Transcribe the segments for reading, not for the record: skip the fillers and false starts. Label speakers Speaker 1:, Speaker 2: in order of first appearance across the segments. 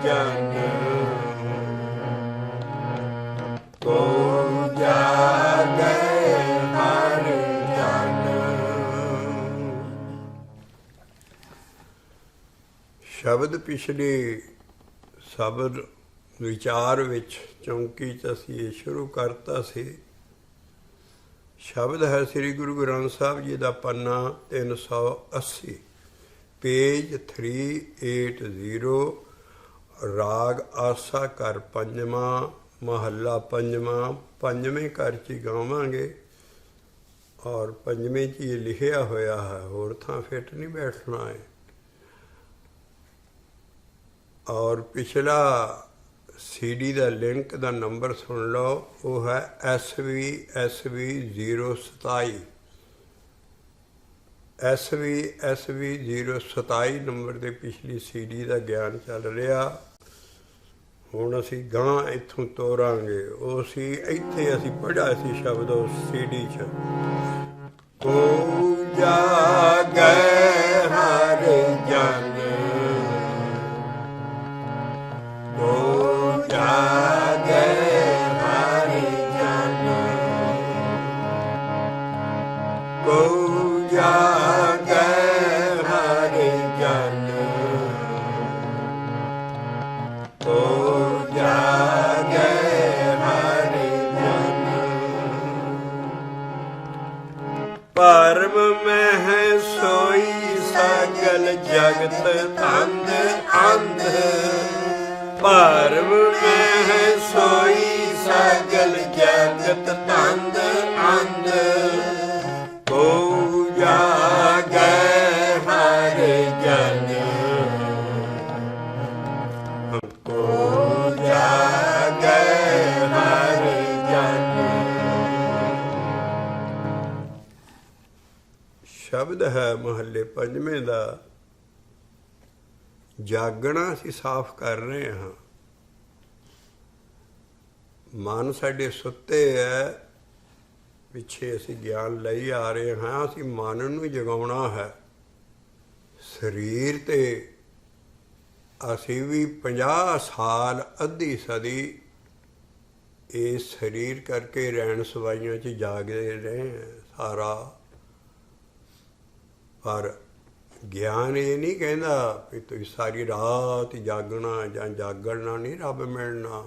Speaker 1: ਜਨ ਕੋ ਜਾਗੈ ਹਰ ਜਨ। ਸ਼ਬਦ ਪਿਛਲੇ ਸ਼ਬਦ ਵਿਚਾਰ ਵਿੱਚ ਚੌਂਕੀ 'ਚ ਅਸੀਂ ਇਹ ਸ਼ੁਰੂ ਕਰਤਾ ਸੀ। ਸ਼ਬਦ ਹੈ ਸ੍ਰੀ ਗੁਰੂ ਗ੍ਰੰਥ ਸਾਹਿਬ ਜੀ ਦਾ ਪੰਨਾ 380, ਪੇਜ 380, ਰਾਗ ਆਸਾ ਘਰ ਪੰਜਵਾਂ, ਮਹੱਲਾ ਪੰਜਵਾਂ। ਪੰਜਵੇਂ ਘਰ 'ਚ ਹੀ ਗਾਵਾਂਗੇ ਔਰ ਪੰਜਵੇਂ 'ਚ ਹੀ ਲਿਖਿਆ ਹੋਇਆ ਹੈ, ਹੋਰ ਥਾਂ ਫਿੱਟ ਨਹੀਂ ਬੈਠਣਾ ਹੈ। ਔਰ ਪਿਛਲਾ CD ਦਾ ਲਿੰਕ ਦਾ ਨੰਬਰ ਸੁਣ ਲਓ, ਉਹ ਹੈ SV 027, SV 027 ਨੰਬਰ ਦੇ ਪਿਛਲੀ CD ਦਾ ਗਿਆਨ ਚੱਲ ਰਿਹਾ। ਹੁਣ ਅਸੀਂ ਗਾਂ ਇੱਥੋਂ ਤੋਰਾਂਗੇ। ਉਹ ਸੀ ਇੱਥੇ ਅਸੀਂ ਪੜ੍ਹਿਆ ਸੀ ਸ਼ਬਦ ਉਸ CD 'ਚ, ਕੋ ਜਾਗੈ ਹਰ ਜਨ ਜਾਗੈ ਹਰ ਜਨ ਕੋ ਜਾਗੈ ਹਰ ਜਨ ਕੋ ਜਾਗੈ ਹਰ ਜਨ। ਭਰਮ ਮਹਿ ਸੋਈ ਸਗਲ ਜਗਤ ਅੰਧ ਅੰਧ, ਭਰਮ ਮਹਿ ਸੋਈ ਸਗਲ ਜਗਤ ਤੰਦ ਅੰਧ, ਕੋ ਜਾਗੈ ਹਰ ਜਨ ਕੋ ਜਾਗੈ ਹਰ ਜਨ। ਸ਼ਬਦ ਹੈ ਮਹੱਲੇ ਪੰਜਵੇਂ ਦਾ। ਜਾਗਣਾ ਅਸੀਂ ਸਾਫ਼ ਕਰ ਰਹੇ ਹਾਂ। ਮਨ ਸਾਡੇ ਸੁੱਤੇ ਹੈ, ਪਿੱਛੇ ਅਸੀਂ ਗਿਆਨ ਲਈ ਆ ਰਹੇ ਹਾਂ। ਅਸੀਂ ਮਨ ਨੂੰ ਜਗਾਉਣਾ ਹੈ। ਸਰੀਰ ਤੇ ਅਸੀਂ ਵੀ 50 ਸਾਲ ਅੱਧੀ ਸਦੀ ਇਸ ਸਰੀਰ ਕਰਕੇ ਰਹਿਣ ਸਵਾਈਆਂ 'ਚ ਜਾਗਦੇ ਰਹੇ ਹਾਂ ਸਾਰਾ। ਪਰ ਗਿਆਨ ਇਹ ਨਹੀਂ ਕਹਿੰਦਾ ਵੀ ਤੁਸੀਂ ਸਾਰੀ ਰਾਤ ਜਾਗਣਾ ਜਾਂ ਜਾਗਣ ਨਾਲ ਨਹੀਂ ਰੱਬ ਮਿਲਣਾ।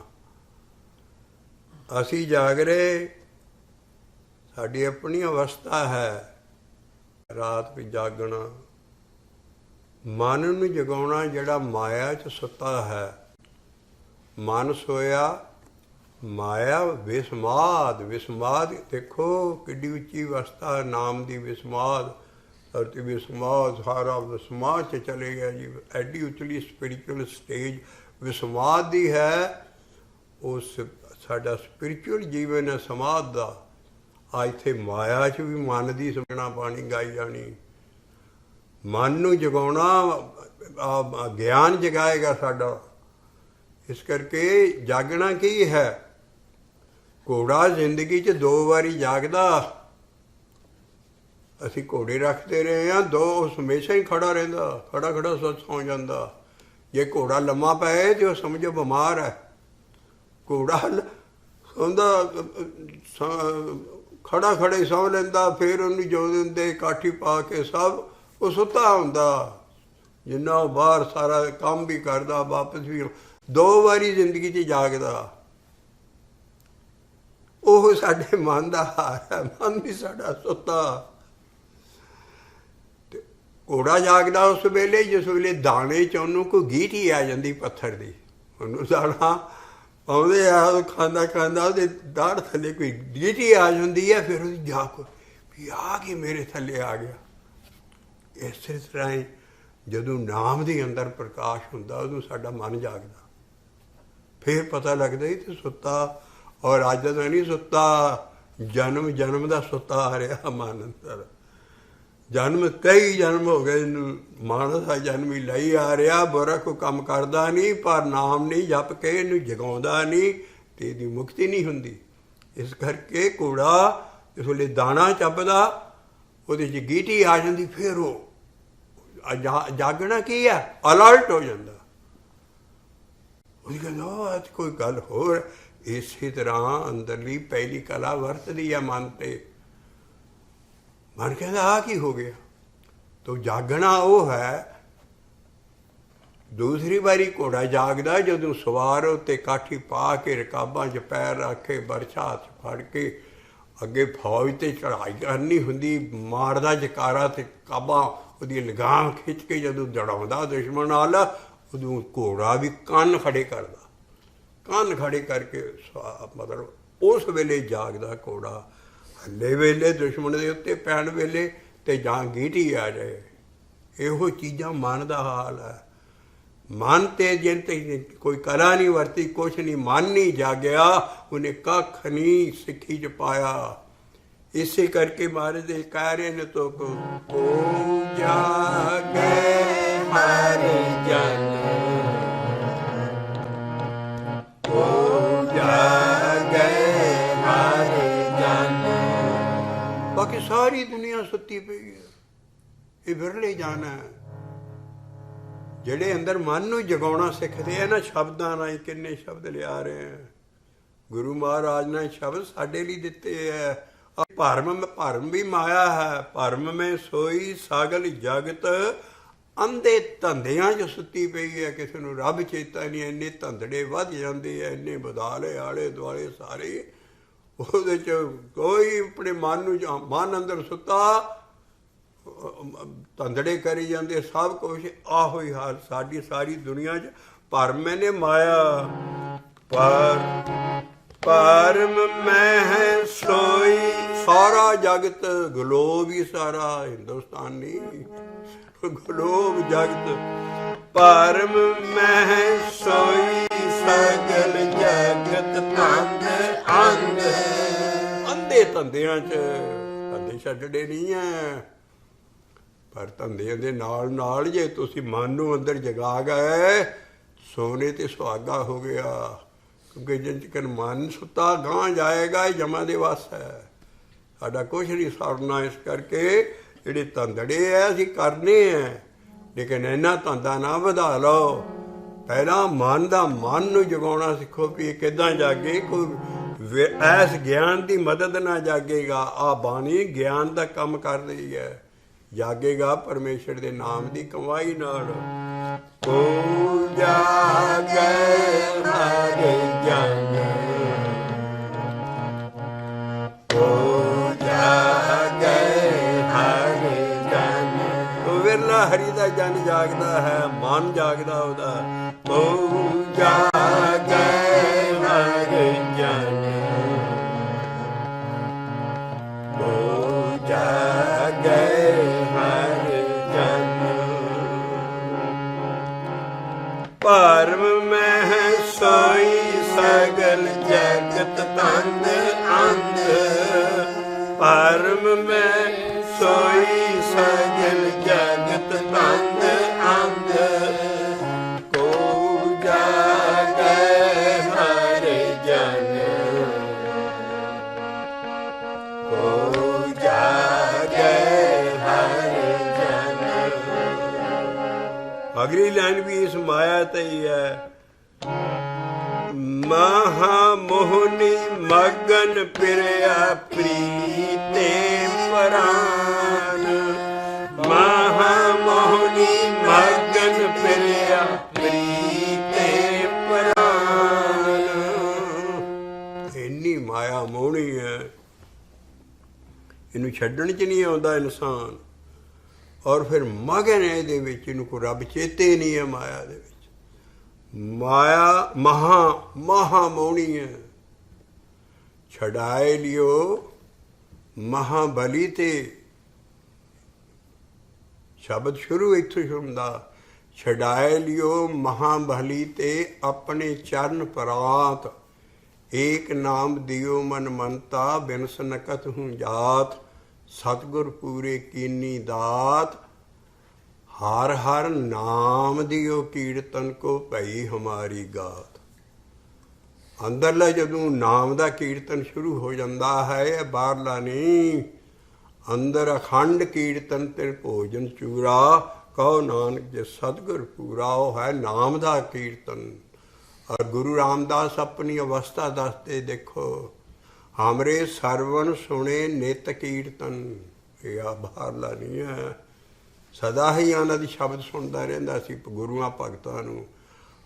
Speaker 1: ਅਸੀਂ ਜਾਗ ਰਹੇ, ਸਾਡੀ ਆਪਣੀ ਅਵਸਥਾ ਹੈ ਰਾਤ ਵੀ ਜਾਗਣਾ। ਮਨ ਨੂੰ ਜਗਾਉਣਾ ਜਿਹੜਾ ਮਾਇਆ 'ਚ ਸੁੱਤਾ ਹੈ। ਮਨ ਸੋਇਆ, ਮਾਇਆ ਵਿਸਮਾਦ। ਵਿਸਮਾਦ ਦੇਖੋ ਕਿੱਡੀ ਉੱਚੀ ਅਵਸਥਾ, ਨਾਮ ਦੀ ਵਿਸਮਾਦ। ਧਰਤੀ ਵਿਸਮਾਦ, ਸਾਰਾ ਵਿਸਮਾਦ 'ਚ ਚਲੇ ਗਿਆ ਜੀ। ਐਡੀ ਉਚਲੀ ਸਪਿਰਿਚੁਅਲ ਸਟੇਜ ਵਿਸਮਾਦ ਦੀ ਹੈ। ਉਸ ਸਾਡਾ ਸਪਿਰਿਚੁਅਲ ਜੀਵਨ ਹੈ ਸਮਾਧ ਦਾ। ਆ ਇੱਥੇ ਮਾਇਆ 'ਚ ਵੀ ਮਨ ਦੀ ਸਮਝਣਾ ਬਾਣੀ ਗਾਈ ਜਾਣੀ। ਮਨ ਨੂੰ ਜਗਾਉਣਾ ਗਿਆਨ ਜਗਾਏਗਾ ਸਾਡਾ। ਇਸ ਕਰਕੇ ਜਾਗਣਾ ਕੀ ਹੈ? ਘੋੜਾ ਜ਼ਿੰਦਗੀ 'ਚ 2 ਵਾਰੀ ਜਾਗਦਾ। ਅਸੀਂ ਘੋੜੇ ਰੱਖਦੇ ਰਹੇ ਹਾਂ, 2 ਉਸ ਹਮੇਸ਼ਾ ਹੀ ਖੜਾ ਰਹਿੰਦਾ, ਖੜਾ ਖੜਾ ਸੌ ਜਾਂਦਾ। ਜੇ ਘੋੜਾ ਲੰਮਾ ਪਏ ਤੇ ਉਹ ਸਮਝੋ ਬਿਮਾਰ ਹੈ। ਘੋੜਾ ਸੌਂਦਾ, ਖੜਾ ਖੜੇ ਸੌਂ ਲੈਂਦਾ, ਫਿਰ ਉਹਨੂੰ ਜੋ ਦਿੰਦੇ ਕਾਠੀ ਪਾ ਕੇ ਸਭ ਉਹ ਸੁੱਤਾ ਹੁੰਦਾ। ਜਿੰਨਾ ਉਹ ਬਾਹਰ ਸਾਰਾ ਕੰਮ ਵੀ ਕਰਦਾ, ਵਾਪਸ ਵੀ 2 ਵਾਰੀ ਜ਼ਿੰਦਗੀ 'ਚ ਜਾਗਦਾ। ਉਹ ਸਾਡੇ ਮਨ ਦਾ ਹਾਲ ਹੈ। ਮਨ ਵੀ ਸਾਡਾ ਸੁੱਤਾ। ਘੋੜਾ ਜਾਗਦਾ ਉਸ ਵੇਲੇ ਜਿਸ ਵੇਲੇ ਦਾਣੇ 'ਚ ਉਹਨੂੰ ਕੋਈ ਗੀਟੀ ਆ ਜਾਂਦੀ ਪੱਥਰ ਦੀ। ਉਹਨੂੰ ਦਾਣਾ ਪਾਉਂਦੇ ਆ, ਉਹ ਖਾਂਦਾ ਖਾਂਦਾ ਉਹਦੇ ਦਾੜ ਥੱਲੇ ਕੋਈ ਗੀਟੀ ਆ ਜਾਂਦੀ ਹੈ। ਫਿਰ ਉਹਦੀ ਜਾਗ ਵੀ ਆ ਕੇ ਮੇਰੇ ਥੱਲੇ ਆ ਗਿਆ। ਇਸੇ ਤਰ੍ਹਾਂ ਹੀ ਜਦੋਂ ਨਾਮ ਦੇ ਅੰਦਰ ਪ੍ਰਕਾਸ਼ ਹੁੰਦਾ ਉਦੋਂ ਸਾਡਾ ਮਨ ਜਾਗਦਾ। ਫਿਰ ਪਤਾ ਲੱਗਦਾ ਇਹ ਤਾਂ ਸੁੱਤਾ, ਔਰ ਅੱਜ ਤਾਂ ਨਹੀਂ ਸੁੱਤਾ, ਜਨਮ ਦਾ ਸੁੱਤਾ ਆ ਰਿਹਾ ਮਨ ਅੰਦਰ। ਜਨਮ ਕਈ ਜਨਮ ਹੋ ਗਏ ਇਹਨੂੰ, ਮਾਨਸ ਦਾ ਜਨਮ ਹੀ ਲਈ ਆ ਰਿਹਾ। ਬੁਰਾ ਕੋਈ ਕੰਮ ਕਰਦਾ ਨਹੀਂ, ਪਰ ਨਾਮ ਨਹੀਂ ਜਪ ਕੇ ਇਹਨੂੰ ਜਗਾਉਂਦਾ ਨਹੀਂ ਤੇ ਇਹਦੀ ਮੁਕਤੀ ਨਹੀਂ ਹੁੰਦੀ। ਇਸ ਕਰਕੇ ਘੋੜਾ ਜਿਸ ਵੇਲੇ ਦਾਣਾ ਚੱਬਦਾ ਉਹਦੇ 'ਚ ਗੀਟੀ ਆ ਜਾਂਦੀ, ਫਿਰ ਉਹ ਜਾਗਣਾ ਕੀ ਹੈ? ਅਲਰਟ ਹੋ ਜਾਂਦਾ। ਉਹ ਕਹਿੰਦਾ ਉਹ ਅੱਜ ਕੋਈ ਗੱਲ ਹੋਰ। ਇਸੇ ਤਰ੍ਹਾਂ ਅੰਦਰਲੀ ਪਹਿਲੀ ਕਲਾ ਵਰਤਦੀ ਆ ਮਨ ਤੇ। ਮਨ ਕਹਿੰਦਾ ਆਹ ਕੀ ਹੋ ਗਿਆ। ਤੋ ਜਾਗਣਾ ਉਹ ਹੈ। ਦੂਸਰੀ ਵਾਰੀ ਘੋੜਾ ਜਾਗਦਾ ਜਦੋਂ ਸਵਾਰ ਉੱਤੇ ਕਾਠੀ ਪਾ ਕੇ ਰਕਾਬਾਂ 'ਚ ਪੈਰ ਰੱਖ ਕੇ ਬਰਛਾ 'ਚ ਫੜ ਕੇ ਅੱਗੇ ਫੌਜ 'ਤੇ ਚੜ੍ਹਾਈ ਕਰਨੀ ਹੁੰਦੀ। ਮਾਰਦਾ ਜਕਾਰਾ ਤੇ ਕਾਬਾਂ ਉਹਦੀ ਲਗਾਮ ਖਿੱਚ ਕੇ ਜਦੋਂ ਦੜਾਉਂਦਾ ਦੁਸ਼ਮਣ ਨਾਲ, ਉਦੋਂ ਘੋੜਾ ਵੀ ਕੰਨ ਖੜੇ ਕਰਦਾ। ਕੰਨ ਖੜੇ ਕਰਕੇ ਮਤਲਬ ਉਸ ਵੇਲੇ ਜਾਗਦਾ ਘੋੜਾ। ਹੱਲੇ ਵੇਲੇ ਦੁਸ਼ਮਣ ਦੇ ਉੱਤੇ ਪੈਣ ਵੇਲੇ ਤੇ ਜਾਂ ਗੀਟੀ ਆ ਜਾਏ। ਇਹੋ ਚੀਜ਼ਾਂ ਮਨ ਦਾ ਹਾਲ ਹੈ। ਮਨ ਤੇ ਜਿਨ ਤੇ ਕੋਈ ਕਲਾ ਨਹੀਂ ਵਰਤੀ, ਕੁਛ ਨਹੀਂ, ਮਨ ਨਹੀਂ ਜਾਗਿਆ, ਉਹਨੇ ਕੱਖ ਨਹੀਂ ਸਿੱਖੀ 'ਚ ਪਾਇਆ। ਇਸੇ ਕਰਕੇ ਮਹਾਰਾਜ ਦੇ ਕਹਿ ਰਹੇ ਨੇ ਤੋ ਕੋ ਜਾਗੇ ਹਰ ਜਨ, ਕੋ ਜਾਗੇ ਹਰ ਜਨ। ਬਾਕੀ ਸਾਰੀ ਦੁਨੀਆ ਸੁੱਤੀ ਪਈ ਹੈ। ਇਹ ਵਿਰਲੇ ਜਾਣਾ ਹੈ ਜਿਹੜੇ ਅੰਦਰ ਮਨ ਨੂੰ ਜਗਾਉਣਾ ਸਿੱਖਦੇ ਆ ਨਾ ਸ਼ਬਦਾਂ ਨਾਲ। ਕਿੰਨੇ ਸ਼ਬਦ ਲਿਆ ਰਹੇ ਆ ਗੁਰੂ ਮਹਾਰਾਜ ਨੇ। ਸ਼ਬਦ ਸਾਡੇ ਲਈ ਦਿੱਤੇ ਹੈ। ਭਰਮ ਵੀ ਮਾਇਆ ਹੈ। ਭਰਮ ਮੈਂ ਸੋਈ ਸਾਗਲ ਜਗਤ, ਅੰਧੇ ਧੰਦਿਆਂ 'ਚ ਸੁੱਤੀ ਪਈ ਹੈ। ਕਿਸੇ ਨੂੰ ਰੱਬ ਚੇਤਾ ਨਹੀਂ। ਇੰਨੇ ਧੰਦੜੇ ਵੱਧ ਜਾਂਦੇ ਆ, ਇੰਨੇ ਬਦਾਲੇ ਆਲੇ ਦੁਆਲੇ ਸਾਰੇ। ਉਹਦੇ 'ਚ ਕੋਈ ਆਪਣੇ ਮਨ ਨੂੰ, ਮਨ ਅੰਦਰ ਸੁੱਤਾ ਧੰਦੜੇ ਕਰੀ ਜਾਂਦੇ ਸਭ ਕੁਛ। ਆਹੋ ਹੀ ਹਾਲ ਸਾਡੀ ਸਾਰੀ ਦੁਨੀਆ 'ਚ। ਭਰਮ ਨੇ ਮਾਇਆ ਭਰਮ ਮੈਂ ਹੈ ਸੋਈ। ਸਾਰਾ ਜਗਤ, ਗਲੋਬ ਹੀ ਸਾਰਾ, ਹਿੰਦੁਸਤਾਨ ਨਹੀਂ, ਗਲੋਬ ਜਗਤ। ਭਰਮ ਮੈਂ ਹੈ ਸੋਈ ਸਗਲ ਜਗਤ ਧੰਦ ਅੰਧ। ਅੰਧੇ ਧੰਦਿਆਂ 'ਚ, ਧੰਦੇ ਛੱਡਣੇ ਨਹੀਂ ਹੈ। ਪਰ ਧੰਦਿਆਂ ਦੇ ਨਾਲ ਨਾਲ ਜੇ ਤੁਸੀਂ ਮਨ ਨੂੰ ਅੰਦਰ ਜਗਾ ਗਏ, ਸੋਨੇ ਤੇ ਸੁਹਾਗਾ ਹੋ ਗਿਆ। ਕਿਉਂਕਿ ਜਿੰਨ ਚਿਕਨ ਮਨ ਸੁੱਤਾ ਗਾਂਹ ਜਾਏਗਾ, ਇਹ ਜਮਾ ਦੇ ਵਸ ਹੈ। ਸਾਡਾ ਕੁਛ ਨਹੀਂ ਸਰਨਾ। ਇਸ ਕਰਕੇ ਜਿਹੜੇ ਧੰਦੜੇ ਹੈ ਅਸੀਂ ਕਰਨੇ ਹੈ, ਲੇਕਿਨ ਇੰਨਾ ਧੰਦਾ ਨਾ ਵਧਾ ਲਓ। ਪਹਿਲਾਂ ਮਨ ਨੂੰ ਜਗਾਉਣਾ ਸਿੱਖੋ ਵੀ ਇਹ ਕਿੱਦਾਂ ਜਾਗੇ। ਕੋਈ ਐਸ ਗਿਆਨ ਦੀ ਮਦਦ ਨਾਲ ਜਾਗੇਗਾ। ਆਹ ਬਾਣੀ ਗਿਆਨ ਦਾ ਕੰਮ ਕਰ ਰਹੀ ਹੈ। ਜਾਗੇਗਾ ਪਰਮੇਸ਼ਰ ਦੇ ਨਾਮ ਦੀ ਕਮਾਈ ਨਾਲ। ਕੋ ਜਾਗੇ ਹਰ ਜਨ, ਕੋ ਜਾਗੇ ਹਰ ਜਨ। ਉਹ ਵਿਰਲਾ ਹਰੀ ਦਾ ਜਨ ਜਾਗਦਾ ਹੈ, ਮਨ ਜਾਗਦਾ ਉਹਦਾ। ਕੋ ਜਾਗੇ ਹਰ ਜਨ, ਕੋ ਜਾਗੇ ਭਰਮ ਮੈਂ ਸੋਈ ਸਗਲ ਜਗਤ ਧੰਦ ਅੰਧ। ਭਰਮ ਮੈਂ ਸੋਈ ਸਗਲ ਜਗਤ ਧੰਦ ਅੰਧ। ਕੋ ਜਾਗੇ ਹਰ ਜਨ, ਕੋ ਜਾਗੇ ਹਰ ਜਨ। ਅਗਲੀ ਲਾਈਨ ਵੀ ਇਸ ਮਾਇਆ ਤੇ ਹੀ ਹੈ। ਮਹਾ ਮੋਹਨੀ ਮਗਨ ਪਿਰਿਆ ਪ੍ਰੀਤੇ ਪਰਾਨ। ਮਹਾ ਮੋਹਨੀ ਮਗਨ ਪਿਰਿਆ ਪ੍ਰੀਤੇ ਪਰਾਨ। ਇੰਨੀ ਮਾਇਆ ਮੋਹਣੀ ਹੈ, ਇਹਨੂੰ ਛੱਡਣ 'ਚ ਨਹੀਂ ਆਉਂਦਾ ਇਨਸਾਨ। ਔਰ ਫਿਰ ਮਗਨ ਇਹਦੇ ਵਿੱਚ, ਇਹਨੂੰ ਕੋਈ ਰੱਬ ਚੇਤੇ ਨਹੀਂ ਹੈ ਮਾਇਆ ਦੇ ਵਿੱਚ। ਮਾਇਆ ਮਹਾ ਮੋਹਣੀ ਹੈ। ਛਡਾਏ ਲਿਓ ਮਹਾਬਲੀ ਤੇ। ਸ਼ਬਦ ਸ਼ੁਰੂ ਇੱਥੋਂ ਹੁੰਦਾ। ਛਡਾਏ ਲਿਓ ਮਹਾਬਲੀ ਤੇ ਆਪਣੇ ਚਰਨ ਪਰਾਤ। ਏਕ ਨਾਮ ਦਿਓ ਮਨ ਮੰਤਾ, ਬਿਨ ਸਨਕਤ ਹੂੰ ਜਾਤ। ਸਤਿਗੁਰ ਪੂਰੇ ਕੀਨੀ ਦਾਤ। ਹਰ ਹਰ ਨਾਮ ਦਿਓ ਕੀਰਤਨ ਕੋ ਭਈ ਹਮਾਰੀ ਗਾਤ। ਅੰਦਰਲਾ ਜਦੋਂ ਨਾਮ ਦਾ ਕੀਰਤਨ ਸ਼ੁਰੂ ਹੋ ਜਾਂਦਾ ਹੈ, ਇਹ ਬਾਹਰਲਾ ਨਹੀਂ। ਅੰਦਰ ਅਖੰਡ ਕੀਰਤਨ ਤੇ ਭੋਜਨ ਚੂਰਾ। ਕਹੋ ਨਾਨਕ ਜੇ ਸਤਿਗੁਰ ਪੂਰਾ। ਉਹ ਹੈ ਨਾਮ ਦਾ ਕੀਰਤਨ। और गुरु रामदास अपनी अवस्था दसते देखो, हमरे सरवण सुने नित कीर्तन। यह बाहरला नहीं है, सदा ही आनंद शब्द सुनता रहिंदा सी गुरुआं भगतां नूं।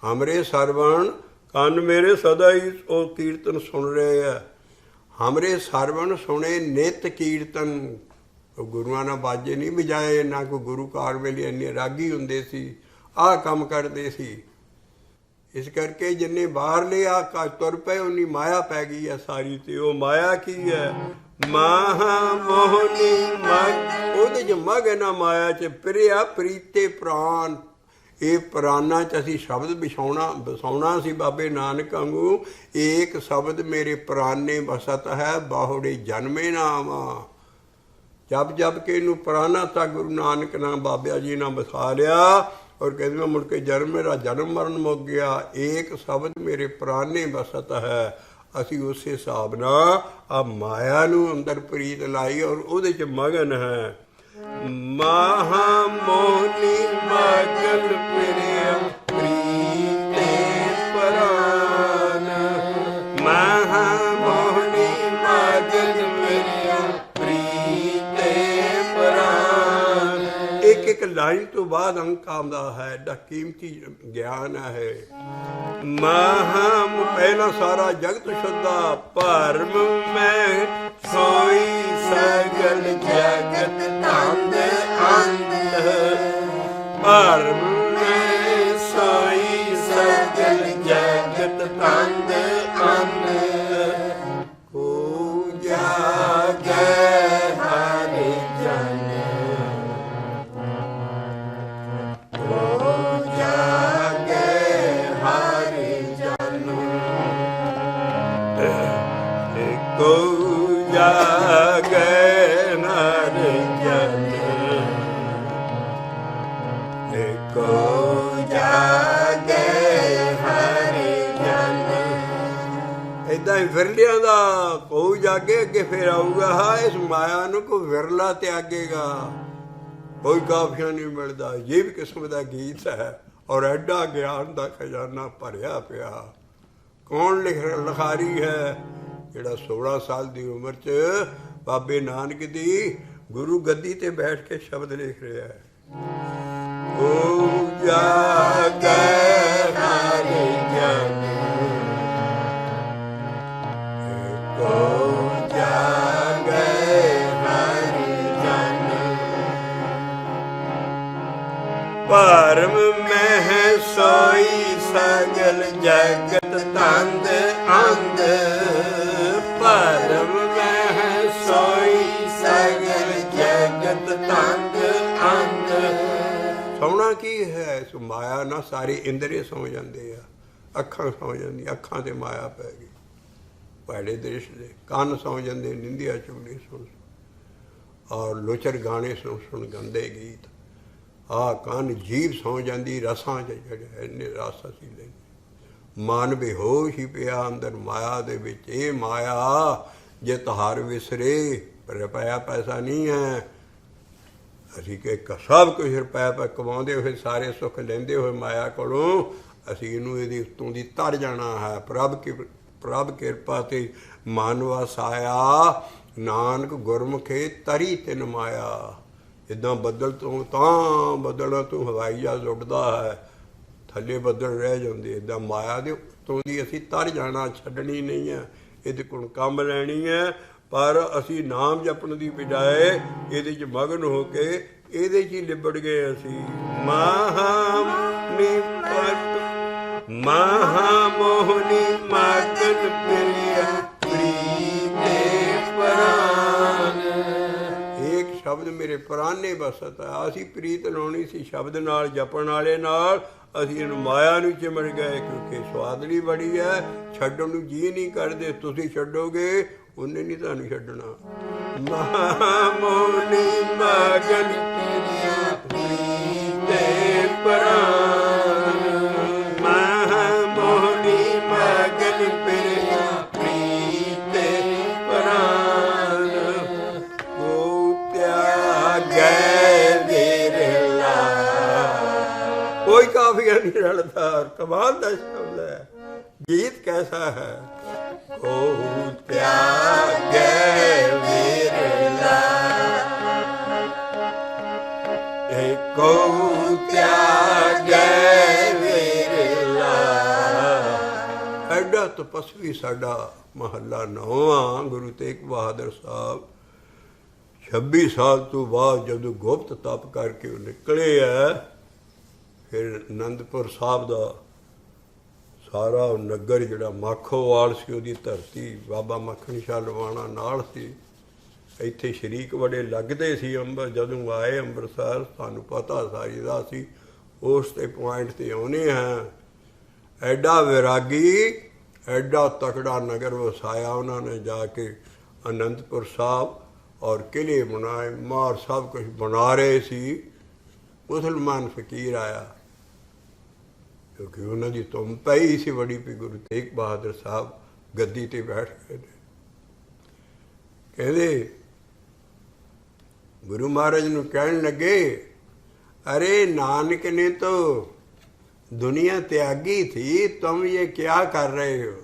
Speaker 1: हमरे सरवण ਕੰਨ ਮੇਰੇ सदा ही वो कीर्तन सुन रहे है। हमरे सरवण सुने नित कीर्तन। गुरुआं ने बाजे नहीं बजाए, ना कोई गुरु कार वेले इन्ने रागी हुंदे सी, आह काम करते सी। इस करके जिन्ने बाहरले आ तुर पे उन्नी माया पै गई है सारी। ते वो माया की है, माहा मोहनी मग। ਉਹਦੇ 'ਚ ਮਗ ਹੈ ਨਾ ਮਾਇਆ 'ਚ। ਪ੍ਰਿਆ ਪ੍ਰੀਤੇ ਪ੍ਰਾਨ। ਇਹ ਪ੍ਰਾਨਾਂ 'ਚ ਅਸੀਂ ਸ਼ਬਦ ਵਸਾਉਣਾ ਸੀ ਬਾਬੇ ਨਾਨਕ ਵਾਂਗੂ। ਏਕ ਸ਼ਬਦ ਮੇਰੇ ਪ੍ਰਾਨੇ ਵਸਤ ਹੈ, ਬਾਹੁੜੇ ਜਨਮੇ ਨਾਮਾ। ਜਪ ਜਪ ਕੇ ਇਹਨੂੰ ਪ੍ਰਾਨਾ ਤਾਂ ਗੁਰੂ ਨਾਨਕ ਨਾਮ ਬਾਬਿਆ ਜੀ ਨੇ ਵਸਾ ਲਿਆ। ਔਰ ਕਹਿੰਦੇ ਮੈਂ ਮੁੜ ਕੇ ਮੇਰਾ ਜਨਮ ਮਰਨ ਮੁੱਕ ਗਿਆ। ਏਕ ਸ਼ਬਦ ਮੇਰੇ ਪ੍ਰਾਨੇ ਵਸਤ ਹੈ। ਅਸੀਂ ਉਸੇ ਹਿਸਾਬ ਨਾਲ ਆ ਮਾਇਆ ਨੂੰ ਅੰਦਰ ਪ੍ਰੀਤ ਲਾਈ ਔਰ ਉਹਦੇ 'ਚ ਮਗਨ ਹੈ। ਮਾਹਾ ਮੋਹਨੀ ਮਗਨ ਪ੍ਰਿਆ ਪ੍ਰੀਤੇ ਪ੍ਰਾਨ। ਮਾਹਾ ਮੋਹਨੀ ਮਗਨ ਪ੍ਰਿਆ ਪ੍ਰੀਤੇ ਪ੍ਰਾਨ। ਇੱਕ ਇੱਕ ਲਾਈਨ ਤੋਂ ਬਾਅਦ ਅੰਕ ਆਉਂਦਾ ਹੈ। ਐਡਾ ਕੀਮਤੀ ਗਿਆਨ ਹੈ। ਮਾਹਾ ਪਹਿਲਾਂ ਸਾਰਾ ਜਗਤ ਸ਼ੁੱਧਾ। ਭਰਮ ਮੈਂ ਸੋਈ ਸਗਲ ਜਗਤ ਤੰਦ ਅੰਧ। ਭਰਮ ਮੈਂ ਸੋਈ ਸਗਲ ਜਗਤ ਤੰਦ ਅੰਧ। ਕੋ ਜਾਗੈ ਹਰਿ ਜਨ, ਕੋ ਜਾਗੈ ਹਰਿ ਜਨ। ਕੋ ਜਾਗੈ ਹਰਿ ਜਨ, ਕੋ ਜਾਗੈ ਹਰਿ ਜਨ। ਏਦਾਂ ਹੀ ਵਿਰਲਿਆਂ ਦਾ ਕੋਈ ਜਾਗੇ ਅੱਗੇ ਫਿਰ ਆਊਗਾ। ਹਾਂ, ਇਸ ਮਾਇਆ ਨੂੰ ਕੋਈ ਵਿਰਲਾ ਤਿਆਗੇਗਾ। ਕੋਈ ਕਾਫੀਆ ਨਹੀਂ ਮਿਲਦਾ। ਇਹ ਵੀ ਕਿਸਮ ਦਾ ਗੀਤ ਹੈ ਔਰ ਐਡਾ ਗਿਆਨ ਦਾ ਖਜ਼ਾਨਾ ਭਰਿਆ ਪਿਆ। ਕੌਣ ਲਿਖਾਰੀ ਹੈ? ਜਿਹੜਾ 16 ਸਾਲ ਦੀ ਉਮਰ 'ਚ ਬਾਬੇ ਨਾਨਕ ਦੀ ਗੁਰੂ ਗੱਦੀ ਤੇ ਬੈਠ ਕੇ ਸ਼ਬਦ ਲਿਖ ਰਿਹਾ ਹੈ। ਓ ਜਾਗੈ ਹਰਿ ਜਨ, ਕੋ ਜਾਗੈ ਹਰਿ ਜਨ। ਭਰਮ ਮਹਿ ਸੋਈ ਸਗਲ ਜਗਤ ਤੰਦ ਅੰਧ। ਭਰਮ ਮਹਿ ਸੋਈ ਸਗਲ ਜਗਤ ਤੰਦ ਅੰਧ। ਸੌਣਾ ਕੀ ਹੈ? ਸੋ ਮਾਇਆ ਨਾ ਸਾਰੇ ਇੰਦਰੀ ਸੌ ਜਾਂਦੇ ਆ। ਅੱਖਾਂ ਸੌ ਜਾਂਦੀਆਂ, ਅੱਖਾਂ ਤੇ ਮਾਇਆ ਪੈ ਗਈ। ਭੈੜੇ ਦ੍ਰਿਸ਼ ਦੇ ਕੰਨ ਸੌ ਜਾਂਦੇ, ਨਿੰਦਿਆ ਚੁਗਲੀ ਸੁਣ ਔਰ ਲੋਚਰ ਗਾਣੇ ਸੁਣ ਗੰਦੇ ਗੀਤ। ਆਹ ਕੰਨ ਜੀਭ ਸੌ ਜਾਂਦੀ ਰਸਾਂ 'ਚ ਜਿਹੜੇ ਇੰਨੇ ਰਸ ਅਸੀਂ ਲੈਂਦੇ। ਮਨ ਬੇਹੋਸ਼ ਹੀ ਪਿਆ ਅੰਦਰ ਮਾਇਆ ਦੇ ਵਿੱਚ। ਇਹ ਮਾਇਆ ਜੇ ਤੁਹਾਰ ਵਿਸਰੇ, ਰੁਪਇਆ ਪੈਸਾ ਨਹੀਂ ਹੈ। ਅਸੀਂ ਕਿ ਸਭ ਕੁਝ ਰੁਪਇਆ ਪੈ ਕਮਾਉਂਦੇ ਹੋਏ ਸਾਰੇ ਸੁੱਖ ਲੈਂਦੇ ਹੋਏ ਮਾਇਆ ਕੋਲੋਂ ਅਸੀਂ ਇਹਨੂੰ ਇਹਦੀ ਉੱਤੋਂ ਦੀ ਤਰ ਜਾਣਾ ਹੈ। ਪ੍ਰਭ ਕਿਰਪਾ ਤੇ ਮਨ ਵਸਾਇਆ। ਨਾਨਕ ਗੁਰਮੁਖੇ ਤਰੀ ਤਿਨ ਮਾਇਆ। ਇੱਦਾਂ ਬੱਦਲ ਤੋਂ ਤਾਂ ਬੱਦਲਾਂ ਤੋਂ ਹਵਾਈ ਜਹਾਜ਼ ਉੱਡਦਾ ਹੈ, ਥੱਲੇ ਬੱਦਲ ਰਹਿ ਜਾਂਦੇ। ਇੱਦਾਂ ਮਾਇਆ ਦੇ ਉੱਤੋਂ ਦੀ ਅਸੀਂ ਤਰ ਜਾਣਾ, ਛੱਡਣੀ ਨਹੀਂ ਹੈ। ਇਹਦੇ ਕੋਲ ਕੰਮ ਲੈਣੀ ਹੈ। ਪਰ ਅਸੀਂ ਨਾਮ ਜਪਣ ਦੀ ਬਜਾਏ ਇਹਦੇ 'ਚ ਮਗਨ ਹੋ ਕੇ ਇਹਦੇ 'ਚ ਹੀ ਲਿਬੜ ਗਏ ਅਸੀਂ। ਮਹਾਮੋਹਨੀ ਮਗਨ ਪ੍ਰਿਆ ਪ੍ਰੀਤੇ ਪ੍ਰਾਨ। ਇੱਕ ਸ਼ਬਦ ਮੇਰੇ ਪ੍ਰਾਨੇ ਵਸਤ ਹੈ। ਅਸੀਂ ਪ੍ਰੀਤ ਲਾਉਣੀ ਸੀ ਸ਼ਬਦ ਨਾਲ, ਜਪਣ ਵਾਲੇ ਨਾਲ। ਅਸੀਂ ਇਹਨੂੰ ਮਾਇਆ ਨੂੰ ਚਿਮੜ ਗਏ ਕਿਉਂਕਿ ਸਵਾਦਲੀ ਬੜੀ ਹੈ। ਛੱਡਣ ਨੂੰ ਜੀ ਨਹੀਂ ਕਰਦੇ। ਤੁਸੀਂ ਛੱਡੋਗੇ ਉਹਨੇ ਨਹੀਂ ਤੁਹਾਨੂੰ ਛੱਡਣਾ। ਮਹਾਮੋਹਨੀ ਮਗਨ ਪ੍ਰੀਤੇ ਪ੍ਰਾਨ। ਮਹਾਮੋਹਨੀ ਮਗਨ ਪ੍ਰੀਤੇ ਪ੍ਰਾਨ। ਕੋ ਤਿਆਗੈ ਵਿਰਲਾ। ਕੋਈ ਕਾਫੀਆ ਨਹੀਂ ਰਲਦਾ। ਕਮਾਲ ਦਾ ਸ਼ਬਦ ਹੈ। गीत कैसा है? को त्यागे विरला, को त्यागे विरला। ਐਡਾ ਤਪਸਵੀ ਸਾਡਾ ਮਹੱਲਾ 9ਵਾਂ ਗੁਰੂ ਤੇਗ ਬਹਾਦਰ ਸਾਹਿਬ 26 ਸਾਲ ਤੋਂ ਬਾਅਦ ਜਦੋਂ ਗੁਪਤ ਤਪ ਕਰਕੇ ਉਹ ਨਿਕਲੇ ਆ, ਫਿਰ ਅਨੰਦਪੁਰ ਸਾਹਿਬ ਦਾ ਸਾਰਾ ਨਗਰ ਜਿਹੜਾ ਮਾਖੋਵਾਲ ਸੀ, ਉਹਦੀ ਧਰਤੀ ਬਾਬਾ ਮੱਖਣ ਸ਼ਾਹ ਲਵਾਣਾ ਨਾਲ ਸੀ। ਇੱਥੇ ਸ਼ਰੀਕ ਬੜੇ ਲੱਗਦੇ ਸੀ। ਜਦੋਂ ਆਏ ਅੰਮ੍ਰਿਤਸਰ, ਸਾਨੂੰ ਪਤਾ ਸਾਰੀ ਦਾ ਸੀ ਉਸ ਤੇ ਪੁਆਇੰਟ 'ਤੇ ਆਉਣੇ ਹਾਂ। ਐਡਾ ਵਿਰਾਗੀ, ਐਡਾ ਤਕੜਾ ਨਗਰ ਵਸਾਇਆ ਉਹਨਾਂ ਨੇ ਜਾ ਕੇ। ਅਨੰਦਪੁਰ ਸਾਹਿਬ ਔਰ ਕਿਲੇ ਬਣਾਏ, ਮਾਰ ਸਭ ਕੁਛ ਬਣਾ ਰਹੇ ਸੀ। ਮੁਸਲਮਾਨ ਫਕੀਰ ਆਇਆ, ਕਿਉਂਕਿ ਉਹਨਾਂ ਦੀ ਧੁੰਮ ਪਈ ਸੀ ਬੜੀ ਵੀ ਗੁਰੂ ਤੇਗ ਬਹਾਦਰ ਸਾਹਿਬ ਗੱਦੀ 'ਤੇ ਬੈਠ ਗਏ ਨੇ। ਕਹਿੰਦੇ ਗੁਰੂ ਮਹਾਰਾਜ ਨੂੰ ਕਹਿਣ ਲੱਗੇ, ਅਰੇ ਨਾਨਕ ਨੇ ਤਾਂ दुनिया त्यागी थी, तुम ये क्या कर रहे हो?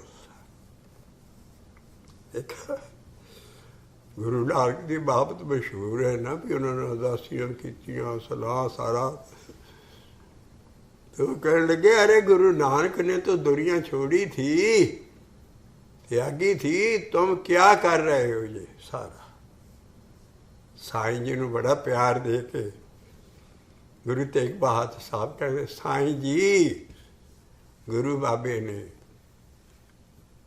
Speaker 1: गुरु नानक की बाबत मशहूर है ना भी उन्होंने उदासियां कीतियां, सलाह सारा। तो कहने लगे, अरे गुरु नानक ने तो दुनिया छोड़ी थी, त्यागी थी, तुम क्या कर रहे हो ये सारा? साईं जी ਨੂੰ बड़ा प्यार दे के गुरु तेग बहादुर साहब कहते, साईं जी गुरु बाबे ने